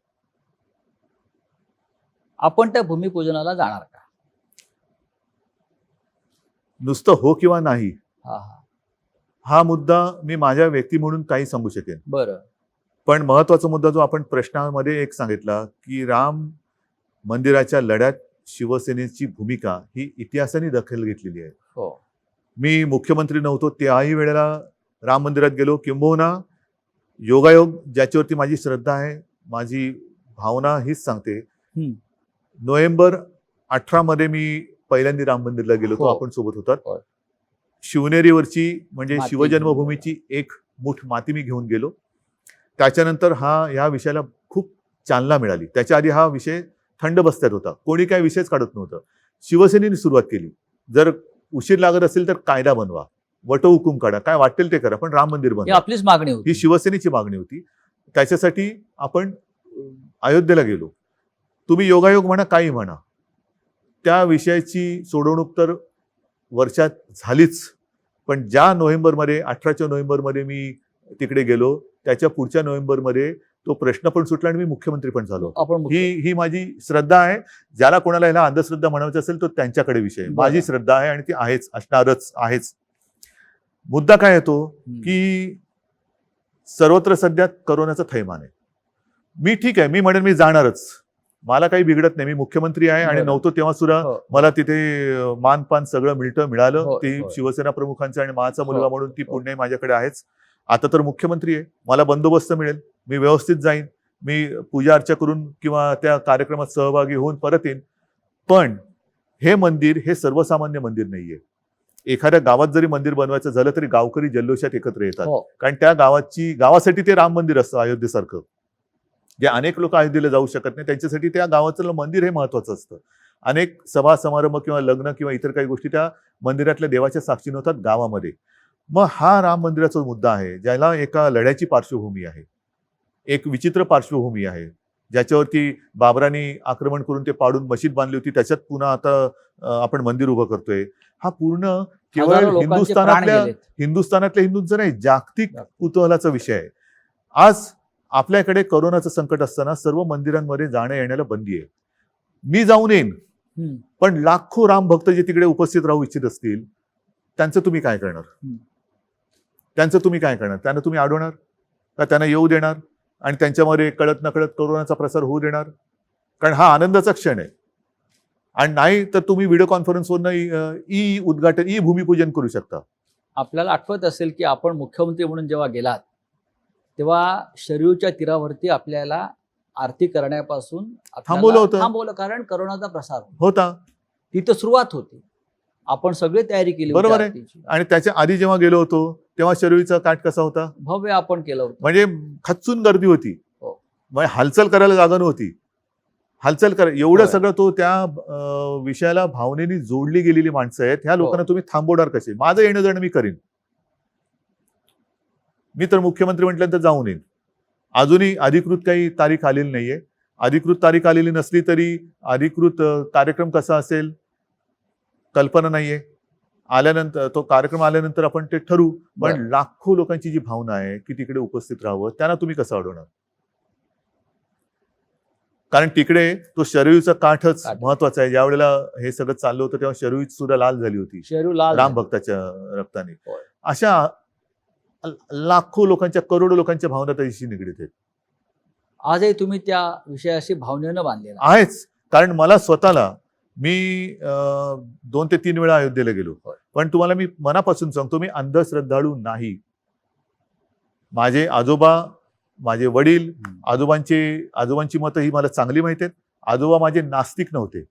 आपण त्या भूमिपूजनाला जाणार का? नुसतं हो किंवा नाही हा हा, हा मुद्दा मी माझ्या व्यक्ती म्हणून काही सांगू शकेन. बरं. पण महत्वाचा मुद्दा जो आपण प्रश्नामध्ये एक सांगितला की राम मंदिराच्या लढ्यात शिवसेनेची भूमिका ही इतिहासाने दखल घेतलेली आहे. हो, मी मुख्यमंत्री नव्हतो त्याही वेळेला राम मंदिरात गेलो. किंबहुना योगायोग ज्याच्यावरती माझी श्रद्धा आहे, माझी भावना हीच सांगते. हम्म. नोव्हेंबर 18 मध्ये मी पहिल्यांदा राम मंदिरला गेलो होतो. हो. आपण सोबत होतात. होय. शिवनेरीवरची म्हणजे माती शिवजन्मभूमीची एक मुठ माती मी घेऊन गेलो. त्याच्यानंतर ह्या विषयाला खूप चालना मिळाली. त्याच्या आधी हा विषय थंड बस्त्यात होता, कोणी काही विषयच काढत नव्हतं. शिवसेनेने सुरुवात केली, जर उशीर लागत असेल तर कायदा बनवा, वटहुकूम काढा, काय वाटेल ते करा, पण राम मंदिर ही बनवा, आपलीच मागणी ही होती. शिवसेनेची मागणी होती. त्याच्यासाठी आपण अयोध्येला गेलो. तुम्ही योगायोग म्हणा, काही म्हणा, त्या विषयाची सोडवणूक तर वर्षात झालीच. पण ज्या नोव्हेंबरमध्ये 18च्या नोव्हेंबरमध्ये मी तिकडे गेलो, त्याच्या पुढच्या नोव्हेंबरमध्ये तो प्रश्न पण सुटला आणि मी मुख्यमंत्री पण झालो. आपण ही माझी श्रद्धा आहे. ज्याला कोणाला ह्याला अंधश्रद्धा म्हणायचं असेल तो त्यांच्याकडे विषय. बरं. माझी श्रद्धा आहे आणि ती आहेच, असणारच आहेच. मुद्दा काय येतो की सर्वत्र सध्या करोनाचं थैमान आहे. मी ठीक आहे, मी म्हणेन मी जाणारच, मला काही बिघडत नाही, मी मुख्यमंत्री आहे. आणि बरं. नव्हतो तेव्हा सुद्धा हो. मला तिथे मानपान सगळं मिळालं. हो, ती हो. शिवसेना प्रमुखांचं आणि माझा मुलगा हो, म्हणून ती हो. पुण्य माझ्याकडे आहेच. आता तर मुख्यमंत्री आहे, मला बंदोबस्त मिळेल, मी व्यवस्थित जाईन, मी पूजा अर्चा करून किंवा त्या कार्यक्रमात सहभागी होऊन परत येईन. पण हे मंदिर हे सर्वसामान्य मंदिर नाहीये. एखाद्या गावात जरी मंदिर बनवायचं झालं तरी गावकरी जल्लोषात एकत्र येतात. हो, कारण त्या गावासाठी ते राम मंदिर असतं अयोध्येसारखं. जे अनेक लोक अयोध्येला जाऊ शकत नाही त्यांच्यासाठी त्या गावाचं मंदिर हे महत्वाचं असतं. अनेक सभा समारंभ किंवा लग्न किंवा इतर काही गोष्टी त्या मंदिरातल्या देवाच्या साक्षीने होतात गावामध्ये. मग हा राम मंदिराचा मुद्दा आहे, ज्याला एका लढ्याची पार्श्वभूमी आहे, एक विचित्र पार्श्वभूमी आहे, ज्याच्यावरती बाबरांनी आक्रमण करून ते पाडून मशीद बांधली होती, त्याच्यात पुन्हा आता आपण मंदिर उभं करतोय. हा पूर्ण केवळ हजारो लोकांचे प्राण गेलेत. हिंदुस्थानातल्या हिंदूंचा नाही, जागतिक कुतूहलाचा विषय आहे. आज आपल्याकडे कोरोनाचं संकट असताना सर्व मंदिरांमध्ये जाण्या येण्याला बंदी आहे. मी जाऊन येईन, पण लाखो राम भक्त जे तिकडे उपस्थित राहू इच्छित असतील त्यांचं तुम्ही काय करणार? त्यांचं तुम्ही काय करणार? त्यांना तुम्ही अडवणार का? त्यांना येऊ देणार आणि त्यांच्यामध्ये कळत नकळत कोरोनाचा प्रसार होऊ देणार? कारण हा आनंदाचा क्षण आहे. आणि नाही तर तुम्ही व्हिडिओ कॉन्फरन्सवरनं ई उद्घाटन, ई भूमिपूजन करू शकता. आपल्याला आठवत असेल की आपण मुख्यमंत्री म्हणून जेव्हा गेलात तेव्हा शरयूच्या तीरावरती आपल्याला आरती करण्यापासून थांबवलं होतं. थांबवलं, कारण करोनाचा प्रसार होता. तिथं सुरुवात होती. आपण सगळी तयारी केली होती बरोबर आहे. आरतीची. आणि त्याच्या आधी जेव्हा गेलो होतो तेव्हा शरयूचा काठ कसा होता? भव्य आपण केलं होतं. म्हणजे खच्चून गर्दी होती. हो. म्हणजे हालचाल करायला जागा नव्हती. हालचाल करा एवढं होय. सगळं तो त्या विषयाला भावनेने जोडली गेलेली माणसं आहेत. ह्या लोकांना तुम्ही थांबवणार कसे? माझं येणं जाणं मी करीन. मी तर मुख्यमंत्री म्हटल्यानंतर जाऊन येईन. अजूनही अधिकृत काही तारीख आलेली नाहीये. अधिकृत तारीख आलेली नसली तरी अधिकृत कार्यक्रम कसा असेल कल्पना नाहीये. आल्यानंतर तो कार्यक्रम आल्यानंतर आपण ते ठरवू. पण बरं. लाखो लोकांची जी भावना आहे की तिकडे उपस्थित राहावं, त्यांना तुम्ही कसं अडवणार? कारण तिकडे तो शरयूचा काठच काठ. महत्वाचा आहे. ज्यावेळेला हे सगळं चाललं होतं तेव्हा शरयू सुद्धा लाल झाली होती शरयू लाल राम झाली. भक्ताच्या रक्ताने. होय. अशा लाखो लोकांच्या, करोडो लोकांच्या भावना त्याच्याशी निगडीत आहेत. आजही तुम्ही त्या विषयाशी भावनेनं बांधलेला आहेच. कारण मला स्वतःला मी 2 ते 3 वेळा अयोध्येला गेलो. होय. पण तुम्हाला मी मनापासून सांगतो, मी अंधश्रद्धाळू नाही. माझे आजोबा, माझे वडील, आजोबांची मतं ही मला चांगली माहिती आहेत. आजोबा माझे नास्तिक नव्हते.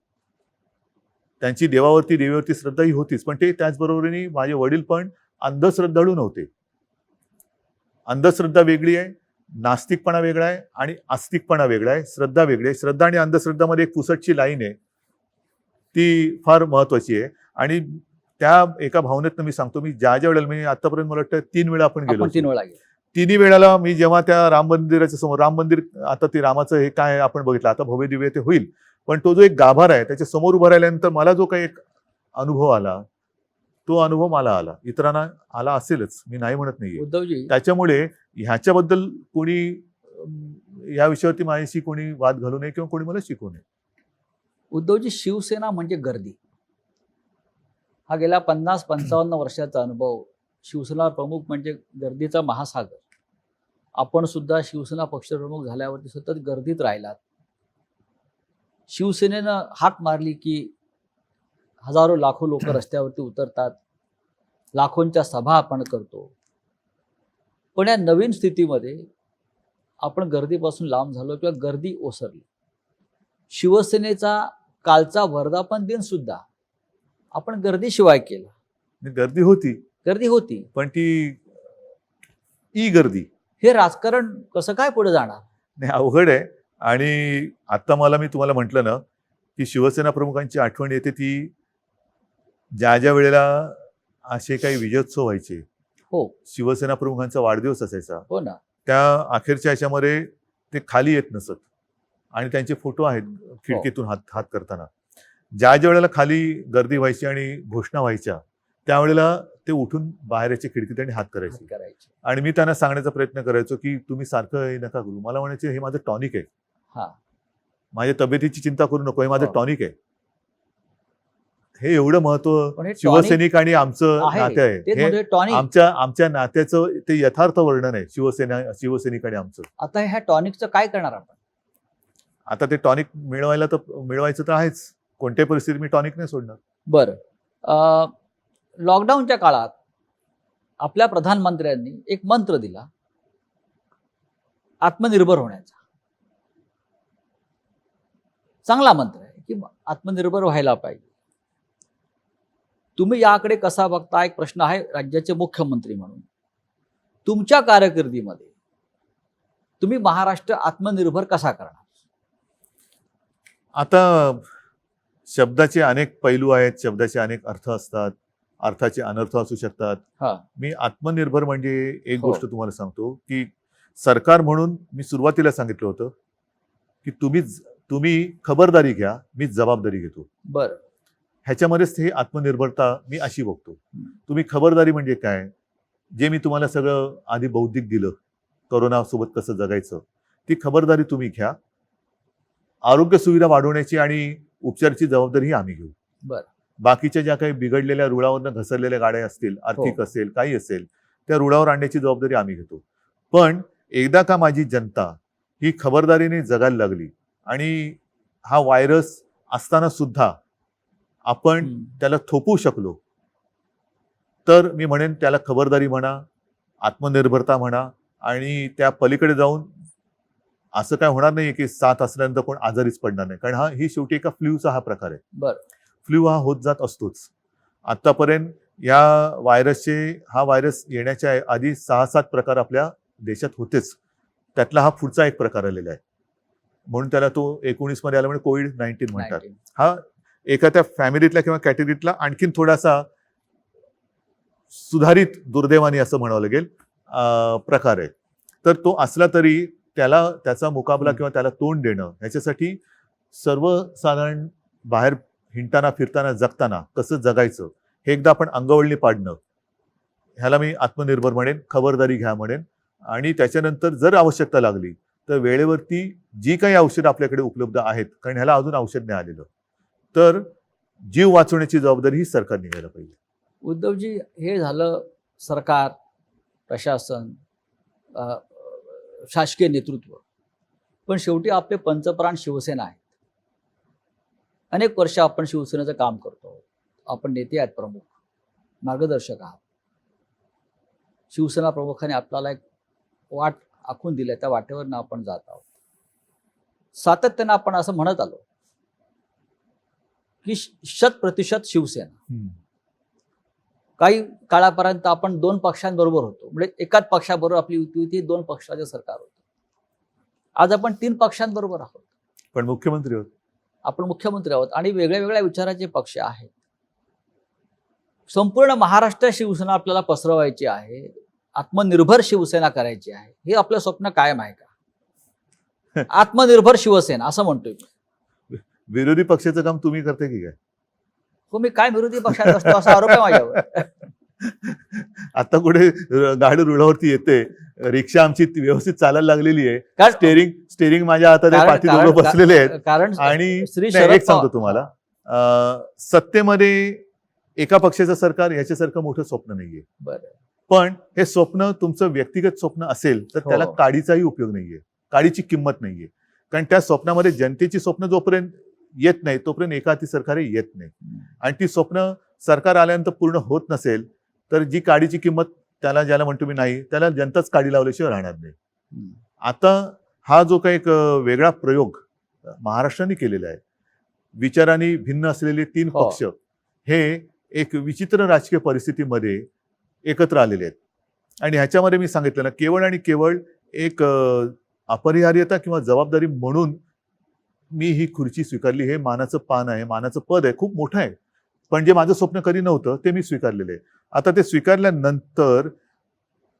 त्यांची देवावरती श्रद्धा ही होतीच, पण ते त्याचबरोबरीने माझे वडील पण अंधश्रद्धाळू नव्हते. अंधश्रद्धा वेगळी आहे, नास्तिकपणा वेगळा आहे आणि आस्तिकपणा वेगळा आहे, श्रद्धा वेगळी आहे. श्रद्धा आणि अंधश्रद्धामध्ये एक पुसटची लाईन आहे, ती फार महत्वाची आहे. आणि त्या एका भावनेतनं मी सांगतो, मी ज्या वेळेला, मी आतापर्यंत मला वाटतं 3 वेळा आपण गेलो. 3 वेळा गेलो. तिन्ही वेळेला मी जेव्हा त्या राम मंदिराच्या समोर, राम मंदिर आता ते रामाचं हे काय आपण बघितलं, आता भव्य दिव्य ते होईल, पण तो जो एक गाभारा आहे त्याच्या समोर उभा राहिल्यानंतर मला जो काही एक अनुभव आला, तो अनुभव मला आला, इतरांना आला असेलच, मी नाही म्हणत नाहीये. उद्धवजी, त्याच्यामुळे ह्याच्याबद्दल कोणी या विषयावरती माझ्याशी कोणी वाद घालू नये किंवा कोणी मला शिकवू नये. उद्धवजी, शिवसेना म्हणजे गर्दी. हा गेल्या 50-55 वर्षाचा अनुभव. शिवसेना प्रमुख म्हणजे गर्दीचा महासागर. आपण सुद्धा शिवसेना पक्षप्रमुख झाल्यावरती सतत गर्दीत राहिलात. शिवसेनेनं हाक मारली की हजारो लाखो लोक रस्त्यावरती उतरतात, लाखोंच्या सभा आपण करतो. पण या नवीन स्थितीमध्ये आपण गर्दीपासून लांब झालो किंवा गर्दी ओसरली. शिवसेनेचा कालचा वर्धापन दिन सुद्धा आपण गर्दीशिवाय केला. गर्दी होती, पण ती ई गर्दी. हे राजकारण कसं काय पुढे जाणार? नाही, अवघड आहे. आणि आता मी तुम्हाला म्हटलं ना की शिवसेना प्रमुखांची आठवण येते ती ज्या वेळेला असे काही विजयोत्सव व्हायचे. हो, शिवसेना प्रमुखांचा वाढदिवस असायचा. हो ना. त्या अखेरच्या ह्याच्यामध्ये ते खाली येत नसत आणि त्यांचे फोटो आहेत खिडकीतून हात करताना. ज्या वेळेला खाली गर्दी व्हायची आणि घोषणा व्हायच्या त्यावेळेला ते उठून बाहेर याचे खिडकीत आणि हात करायचे. आणि मी त्यांना सांगण्याचा प्रयत्न करायचो की तुम्ही सारखं हे नका करू. मला म्हणायचे हे माझं टॉनिक आहे. माझ्या तब्येतीची चिंता करू नको, हे माझं टॉनिक आहे. हे एवढं महत्व शिवसैनिक आणि आमचं नाते आहे. आमच्या नात्याचं ते यथार्थ वर्णन आहे शिवसैनिक आणि आमचं. आता ह्या टॉनिकचं काय करणार आपण? आता ते टॉनिक मिळवायचं तर आहेच. कोणत्याही परिस्थितीत मी टॉनिक नाही सोडणार. बरं, लॉकडाऊनच्या काळात आपल्या प्रधानमंत्र्यांनी एक मंत्र दिला आत्मनिर्भर होण्याचा. चांगला मंत्र आहे की आत्मनिर्भर व्हायला पाहिजे. तुम्ही याकडे कसा बघता? एक प्रश्न आहे राज्याचे मुख्यमंत्री म्हणून. तुमच्या कारकिर्दीमध्ये तुम्ही महाराष्ट्र आत्मनिर्भर कसा करणार? आता शब्दाचे अनेक पैलू आहेत, शब्दाचे अनेक अर्थ असतात, अर्थाचे अनर्थ असू शकतात. हा मी आत्मनिर्भर म्हणजे एक हो. गोष्ट तुम्हाला सांगतो की सरकार म्हणून मी सुरुवातीला सांगितलं होतं की तुम्ही खबरदारी घ्या, मी जबाबदारी घेतो. बरं. ह्याच्यामध्येच हे आत्मनिर्भरता मी अशी बघतो. तुम्ही खबरदारी म्हणजे काय, जे मी तुम्हाला सगळं आधी बौद्धिक दिलं, कोरोनासोबत कसं जगायचं, ती खबरदारी तुम्ही घ्या. आरोग्य सुविधा वाढवण्याची आणि उपचाराची जबाबदारी ही आम्ही घेऊ. बरं. बाकीच्या ज्या काही बिघडलेल्या रुळावरनं घसरलेल्या गाड्या असतील, आर्थिक असेल, काही असेल, त्या रुळावर आणण्याची जबाबदारी आम्ही घेतो. पण एकदा का माझी जनता ही खबरदारीने जगायला लागली आणि हा व्हायरस असताना सुद्धा आपण त्याला थोपवू शकलो, तर मी म्हणेन त्याला खबरदारी म्हणा, आत्मनिर्भरता म्हणा. आणि त्या पलीकडे जाऊन असं काय होणार नाही की 7 असल्यानंतर कोण आजारीच पडणार नाही, कारण ही शेवटी एका फ्ल्यूचा हा प्रकार आहे. बरं. फ्ल्यू हा होत जात असतोच. आतापर्यंत या हा व्हायरस येण्याच्या आधी 6-7 प्रकार आपल्या देशात होतेच. त्यातला हा पुढचा एक प्रकार आलेला आहे, म्हणून त्याला तो 19 मध्ये आला म्हणजे कोविड-19 म्हणतात. 19. हा एखाद्या फॅमिलीतल्या किंवा कॅटेगरीतला आणखीन थोडासा सुधारित दुर्दैवाने असं म्हणावं लागेल प्रकार आहे. तर तो असला तरी त्याचा मुकाबला किंवा त्याला तोंड देणं, ह्याच्यासाठी सर्वसाधारण बाहेर हिंडताना फिरताना जगताना कसं जगायचं हे एकदा आपण अंगवळणी पाडणं, ह्याला मी आत्मनिर्भर म्हणेन, खबरदारी घ्या म्हणेन. आणि त्याच्यानंतर जर आवश्यकता लागली तर वेळेवरती जी काही औषधं आपल्याकडे उपलब्ध आहेत, कारण ह्याला अजून औषध नाही आलेलं, तर जीव वाचवण्याची जबाबदारी ही सरकारने घ्यायला पाहिजे. उद्धवजी, हे झालं सरकार, प्रशासन, शासकीय नेतृत्व. पण शेवटी आपले पंचप्राण शिवसेना आहेत. अनेक वर्ष आपण शिवसेनेचं काम करतो. आपण नेते आहेत, प्रमुख मार्गदर्शक आहात. शिवसेना प्रमुखाने आपल्याला एक वाट आखून दिल्या, त्या वाटेवरनं आपण जात आहोत. सातत्यानं आपण असं म्हणत आलो की 100% शिवसेना. काही काळापर्यंत आपण 2 पक्षांबरोबर होतो, म्हणजे एकाच पक्षाबरोबर आपली युती होती, 2 पक्षाचे सरकार होतं. आज आपण 3 पक्षांबरोबर आहोत, पण मुख्यमंत्री आहोत. आपण मुख्यमंत्री आहोत आणि वेगळ्या वेगळ्या विचाराचे पक्ष आहेत. संपूर्ण महाराष्ट्र शिवसेना आपल्याला पसरवायची आहे, आत्मनिर्भर शिवसेना करायची आहे. हे आपलं स्वप्न कायम आहे का? आत्मनिर्भर शिवसेना असं म्हणतोय मी. विरोधी पक्षाचं काम तुम्ही करते की काय? हो, मी काय विरोधी पक्षात असतो असा आरोप आहे माझ्यावर. आता कुठे गाडी रुळावरती येते, रिक्षा आमची व्यवस्थित चालायला लागलेली आहे, कारण स्टेरिंग माझ्या हातात आहे, पाठी दोघं बसलेले आहेत. कारण आणि श्री नाही, शरद एक सांगतो तुम्हाला, सत्तेमध्ये एका पक्षाचं सरकार याच्यासारखं मोठं स्वप्न नाहीये. बरं. पण हे स्वप्न तुमचं व्यक्तिगत स्वप्न असेल तर त्याला हो. काडीचाही उपयोग नाहीये, काडीची किंमत नाहीये. कारण त्या स्वप्नामध्ये जनतेची स्वप्न जोपर्यंत येत नाही तोपर्यंत एका हाती सरकार येत नाही. आणि ती स्वप्न सरकार आल्यानंतर पूर्ण होत नसेल तर जी काडीची किंमत ज्याला म्हणतो मी नाही, त्याला जनताच काडी लावल्याशिवाय राहणार नाही. आता हा जो काही एक वेगळा प्रयोग महाराष्ट्राने केलेला आहे, विचारांनी भिन्न असलेले 3 हो. पक्ष हे एक विचित्र राजकीय परिस्थितीमध्ये एकत्र आलेले आहेत. आणि ह्याच्यामध्ये मी सांगितलं ना, केवळ आणि केवळ एक अपरिहार्यता किंवा जबाबदारी म्हणून मी ही खुर्ची स्वीकारली. हे मानाचं पान आहे, मानाचं पद आहे, खूप मोठं आहे. पण जे माझं स्वप्न कधी नव्हतं ते मी स्वीकारलेलं आहे. आता ते स्वीकारल्यानंतर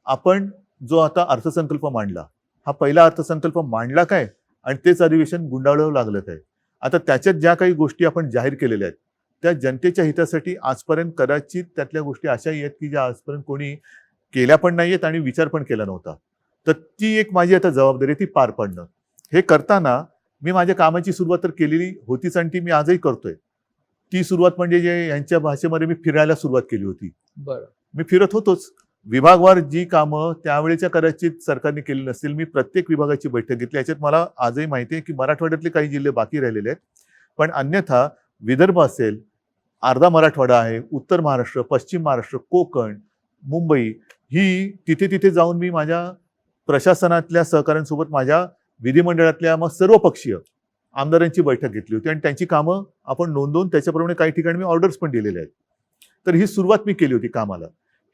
आपण जो आता अर्थसंकल्प मांडला, हा पहिला अर्थसंकल्प मांडला काय आणि तेच अधिवेशन गुंडाळू लागलं काय. आता त्याच्यात ज्या काही गोष्टी आपण जाहीर केलेल्या आहेत त्या जनतेच्या हितासाठी आजपर्यंत कदाचित त्यातल्या गोष्टी अशाही आहेत की ज्या आजपर्यंत कोणी केल्या पण नाहीयेत आणि विचार पण केला नव्हता. तर ती एक माझी आता जबाबदारी ती पार पाडणं. हे करताना मी माझ्या कामाची सुरुवात तर केलेली होतीच आणि ती मी आजही करतोय. ती सुरुवात म्हणजे जे यांच्या भाषेमध्ये मी फिरायला सुरुवात केली होती. बरं. मी फिरत होतोच. विभागवार जी कामं त्यावेळेच्या कदाचित सरकारने केली नसतील, मी प्रत्येक विभागाची बैठक घेतली. याच्यात मला आजही माहिती आहे की मराठवाड्यातले काही जिल्हे बाकी राहिलेले आहेत, पण अन्यथा विदर्भ असेल, अर्धा मराठवाडा आहे, उत्तर महाराष्ट्र, पश्चिम महाराष्ट्र, कोकण, मुंबई, ही तिथे जाऊन मी माझ्या प्रशासनातल्या सहकाऱ्यांसोबत माझ्या विधिमंडळातल्या मग सर्व पक्षीय आमदारांची बैठक घेतली होती आणि त्यांची कामं आपण नोंदवून त्याच्याप्रमाणे काही ठिकाणी मी ऑर्डर्स पण दिलेले आहेत. तर ही सुरुवात मी केली होती कामाला.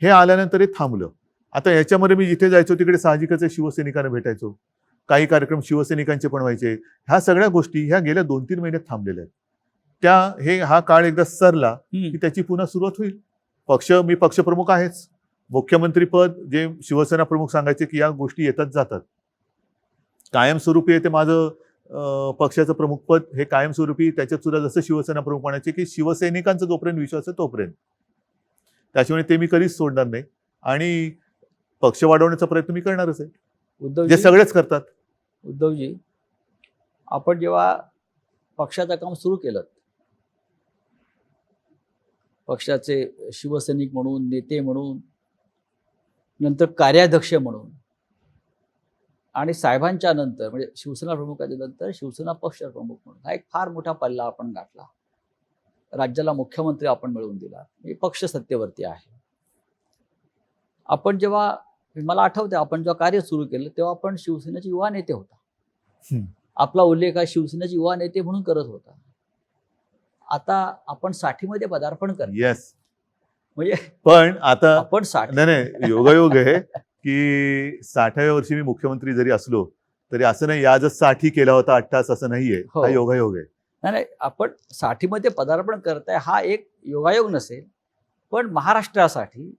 हे आल्यानंतर हे थांबलं. आता याच्यामध्ये मी जिथे जायचो तिकडे साहजिकच शिवसैनिकांना भेटायचो, काही कार्यक्रम शिवसैनिकांचे पण व्हायचे. ह्या सगळ्या गोष्टी ह्या गेल्या 2-3 महिन्यात थांबलेल्या आहेत. हा काळ एकदा सरला हम्म. की त्याची पुन्हा सुरुवात होईल. मी पक्षप्रमुख आहेच. मुख्यमंत्रीपद जे शिवसेना प्रमुख सांगायचे की या गोष्टी येतात जातात. कायमस्वरूपी आहे ते माझं पक्षाचं प्रमुखपद हे कायमस्वरूपी. त्याच्यात सुद्धा जसं शिवसेना प्रमुख म्हणायचे की शिवसैनिकांचा जोपर्यंत विश्वास आहे तोपर्यंत, त्याच्यामुळे ते मी कधीच सोडणार नाही आणि पक्ष वाढवण्याचा प्रयत्न मी करणारच आहे, जे उद्धवजी सगळेच करतात. उद्धवजी आपण जेव्हा पक्षाचं काम सुरू केलं, पक्षाचे शिवसैनिक म्हणून, नेते म्हणून, नंतर कार्याध्यक्ष म्हणून आणि साहेबांच्या नंतर म्हणजे शिवसेना प्रमुखाच्या नंतर शिवसेना पक्ष प्रमुख म्हणून हा एक फार मोठा पल्ला आपण गाठला. राज्याला मुख्यमंत्री आपण मिळवून दिला. हे पक्ष सत्तेवरती आहे. आपण जेव्हा, मला आठवतं आपण जेव्हा कार्य सुरू केलं तेव्हा आपण शिवसेनेचे युवा नेते होता. हम्म. आपला उल्लेख हा शिवसेनेचे युवा नेते म्हणून करत होता. आता आपण 60मध्ये पदार्पण करतो. येस, म्हणजे पण आता आपण 60 नाही योगायोग आहे की 60व्या वर्षी मी मुख्यमंत्री जरी असलो तरी असं नाही आजच 60 केला होता 8 तास असं नाहीये. हो. हा योगायोग आहे. नाही, आपण 60मध्ये पदार्पण करताय हा एक योगायोग नसेल, पण महाराष्ट्रासाठी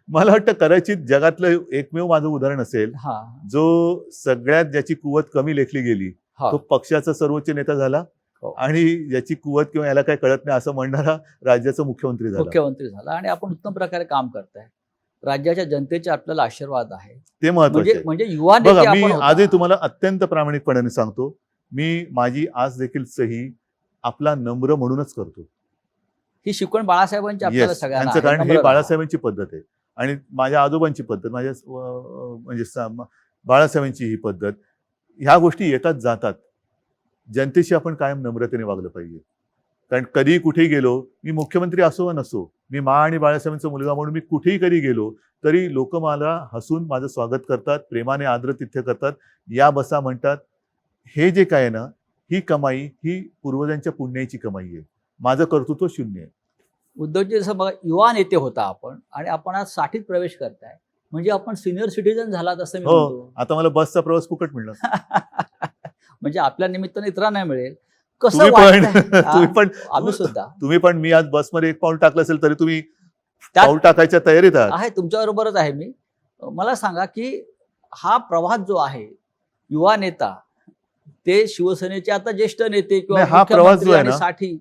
मला वाटतं कदाचित जगातलं एकमेव माझं उदाहरण असेल हा जो सगळ्यात ज्याची कुवत कमी लेखली गेली हा तो पक्षाचा सर्वोच्च नेता झाला हो. आणि ज्याची कुवत किंवा याला काय कळत नाही असं म्हणणारा राज्याचा मुख्यमंत्री झाला. मुख्यमंत्री झाला आणि आपण उत्तम प्रकारे काम करताय. राज्याच्या जनतेचे आपल्याला आशीर्वाद आहे. ते महत्वाचे म्हणजे आहे. म्हणजे युवा नेते बघा, मी आपण होता. आजही तुम्हाला अत्यंत प्रामाणिकपणाने सांगतो, मी माझी आज देखील सही आपला नम्र म्हणूनच करतो. ही शिकवण बाळासाहेबांची आपल्याला येस, सगळ्यांना त्यांचं आहे. कारण नम्र हे राहा. बाळासाहेबांची पद्धत आहे आणि माझ्या आजोबांची पद्धत, माझ्या म्हणजे बाळासाहेबांची ही पद्धत. ह्या गोष्टी येतात जातात. जनतेशी आपण कायम नम्रतेने वागलं पाहिजे. कारण कधीही कुठेही गेलो, मी मुख्यमंत्री असो वा नसो, मी आणि बाळासाहेबांचा मुलगा म्हणून मी कुठेही कधी गेलो तरी लोक मला हसून माझं स्वागत करतात, प्रेमाने आदरातिथ्य करतात, या बसा म्हणतात. हे जे काय आहे ना, ही कमाई ही पूर्वजांच्या पुण्याची कमाई आहे. माझं कर्तृत्व शून्य आहे. उद्धवजी जसं बघा युवा नेते होता आपण आणि आपण आज 60त प्रवेश करताय म्हणजे आपण सिनियर सिटीजन झालात असं मी हो, म्हणतो. आता मला बसचा प्रवास फुकट मिळणार. म्हणजे आपल्या निमित्ताने इतरांना मिळेल. कसं तुम्ही पण वाटतंय? तुम्ही पण आम्ही सुद्धा तुम्ही पण मी आज बसमध्ये एक पाऊल टाकलं असेल तरी तुम्ही त्यात पाऊल टाकायच्या तयारीत आहात. आहे, तुमच्याबरोबरच आहे मी. मला सांगा की हा प्रवास जो आहे युवा नेता ते शिवसेनेचे आता ज्येष्ठ नेते किंवा नाही, हा प्रवास मुख्यमंत्री जो आहे आणि ना, 60,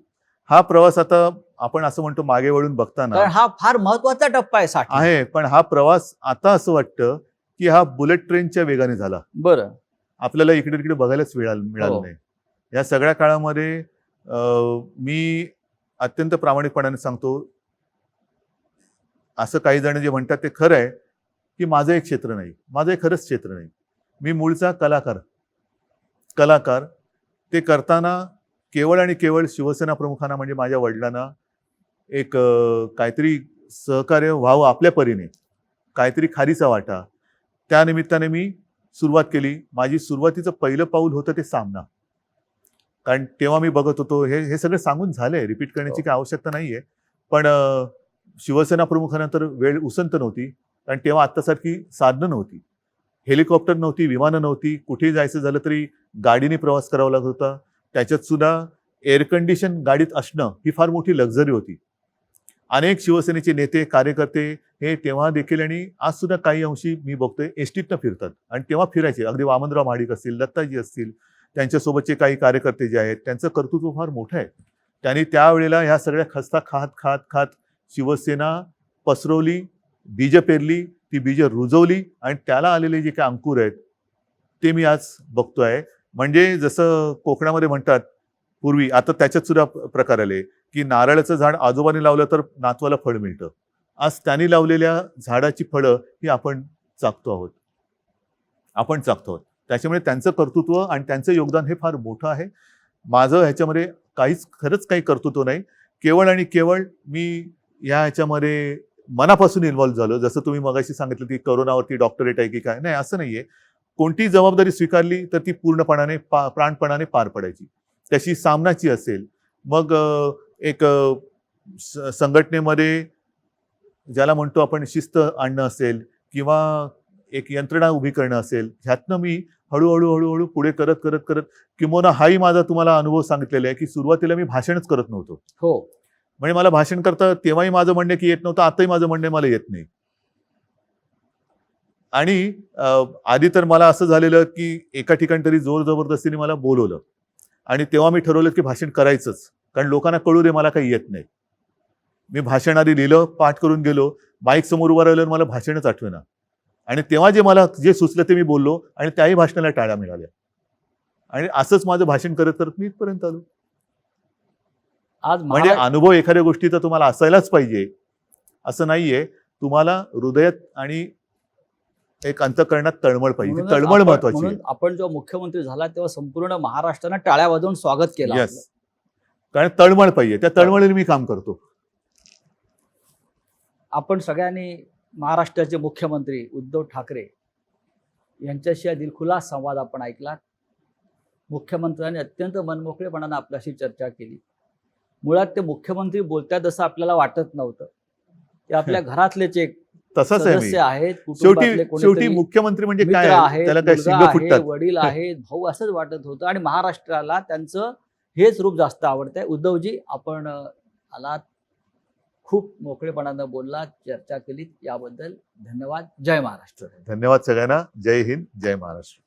हा प्रवास आता आपण असं म्हणतो मागे वळून बघताना कारण हा फार महत्वाचा टप्पा आहे 60. आहे, पण हा प्रवास आता असं वाटतं की हा बुलेट ट्रेनच्या वेगाने झाला. बरं, आपल्याला इकडे तिकडे बघायलाच मिळालं हो. नाही. या सगळ्या काळामध्ये मी अत्यंत प्रामाणिकपणाने सांगतो, असं काही जण जे म्हणतात ते खरं आहे की माझं एक क्षेत्र नाही, माझं एक खरंच क्षेत्र नाही. मी मूळचा कलाकार ते करताना केवळ आणि केवळ शिवसेना प्रमुखांना म्हणजे माझ्या वडिलांना एक काहीतरी सहकार्य व्हावं आपल्या परीने, काहीतरी खारीचा वाटा, त्या निमित्ताने मी सुरुवात केली. माझी सुरुवातीचं पहिलं पाऊल होतं ते सामना. कारण तेव्हा मी बघत होतो, हे सगळं सांगून झालंय, रिपीट करण्याची काही आवश्यकता नाहीये. पण शिवसेना प्रमुखांना तर वेळ उसंत नव्हती, कारण तेव्हा आत्तासारखी साधनं नव्हती, हेलिकॉप्टर नव्हती, विमानं नव्हती. कुठेही जायचं झालं तरी गाडीने प्रवास करावा लागत होता. त्याच्यात सुद्धा एअर कंडिशन गाडीत असणं ही फार मोठी लक्झरी होती. अनेक शिवसेनेचे नेते कार्यकर्ते हे तेव्हा देखील आणि आज सुद्धा काही अंशी मी बघतोय एसटीतनं फिरतात आणि तेव्हा फिरायचे. अगदी वामनराव महाडिक असतील, दत्ताजी असतील, त्यांच्यासोबतचे काही कार्यकर्ते जे आहेत त्यांचं कर्तृत्व फार मोठं आहे. त्यांनी त्यावेळेला ह्या सगळ्या खस्ता खात शिवसेना पसरवली, बीजं पेरली, ती बीजं रुजवली आणि त्याला आलेले जे काही अंकुर आहेत ते मी आज बघतोय. म्हणजे जसं कोकणामध्ये म्हणतात पूर्वी, आता त्याच्यात सुद्धा प्रकार आले की नारळाचं झाड आजोबाने लावलं तर नातवाला फळ मिळतं. आज त्यांनी लावलेल्या झाडाची फळं ही आपण चाखतो आहोत. त्याच्यामुळे त्यांचं कर्तृत्व आणि त्यांचं योगदान हे फार मोठं आहे. माझं ह्याच्यामध्ये खरंच काही कर्तृत्व नाही. केवळ आणि केवळ मी ह्याच्यामध्ये मनापासून इन्व्हॉल्व्ह झालो. जसं तुम्ही मगाशी सांगितलं की कोरोनावरती डॉक्टरेट आहे की काय, नाही असं नाहीये. कोणती जबाबदारी स्वीकारली तर ती पूर्णपणाने प्राणपणाने पार पडायची. त्याची सामनाची असेल, मग एक संघटनेमध्ये ज्याला म्हणतो आपण शिस्त आणणं असेल, किंवा एक यंत्रणा उभी करणं असेल, ह्यातनं मी हळूहळू हळूहळू पुढे करत करत करत, किंबहुना हाही माझा तुम्हाला अनुभव सांगितलेला आहे की सुरुवातीला मी भाषणच करत नव्हतो. हो. म्हणजे मला भाषण करता तेव्हाही माझं म्हणणं की येत नव्हतं, आताही माझं म्हणणं मला येत नाही. आणि आधी तर मला असं झालेलं की एका ठिकाणी तरी जोर जबरदस्तीने मला बोलवलं आणि तेव्हा मी ठरवलं की भाषण करायचंच, कारण लोकांना कळू दे मला काही येत नाही. मी भाषण आधी लिहिलं, पाठ करून गेलो, माईक समोर उभं राहिल्यावर मला भाषणच आठवेना. आणि तेव्हा मला जे सुचलं ते मी बोललो आणि त्याही भाषणाला टाळ्या मिळाल्या. आणि असंच माझं भाषण करत करत मी इथपर्यंत आलो. आज म्हणजे अनुभव एखाद्या गोष्टीचा तुम्हाला असायलाच पाहिजे असं नाहीये. तुम्हाला हृदयात आणि एक अंतःकरणात तळमळ पाहिजे. ती म्हणूनच तळमळ महत्वाची आहे. म्हणून आपण जेव्हा मुख्यमंत्री झाला तेव्हा संपूर्ण महाराष्ट्रानं टाळ्या वाजवून स्वागत केलं आपलं. येस, कारण तळमळ पाहिजे. त्या तळमळीने मी काम करतो. आपण सगळ्यांनी महाराष्ट्राचे मुख्यमंत्री उद्धव ठाकरे यांच्याशी हा दिलखुलास संवाद आपण ऐकला. मुख्यमंत्र्यांनी अत्यंत मनमोकळेपणाने आपल्याशी चर्चा केली. मुळात ते मुख्यमंत्री बोलतात असं आपल्याला वाटत नव्हतं. ते आपल्या घरातलेच एक तसंच आहे मी. सदस्य आहेत, शेवटी कुटुंबातले शेवटी कोणीतरी मुख्यमंत्री म्हणजे मित्र काय, आहेत, त्याला काय मुलगा शिंग आहे, फुटतात. वडील आहेत, भाऊ असंच वाटत होतं. आणि महाराष्ट्राला त्यांचं हेच रूप जास्त आवडतंय. उद्धवजी, आपण आलात, खूप मोकळेपणानं बोललात, चर्चा केलीत, याबद्दल धन्यवाद. जय महाराष्ट्र. धन्यवाद सगळ्यांना. जय हिंद, जय महाराष्ट्र.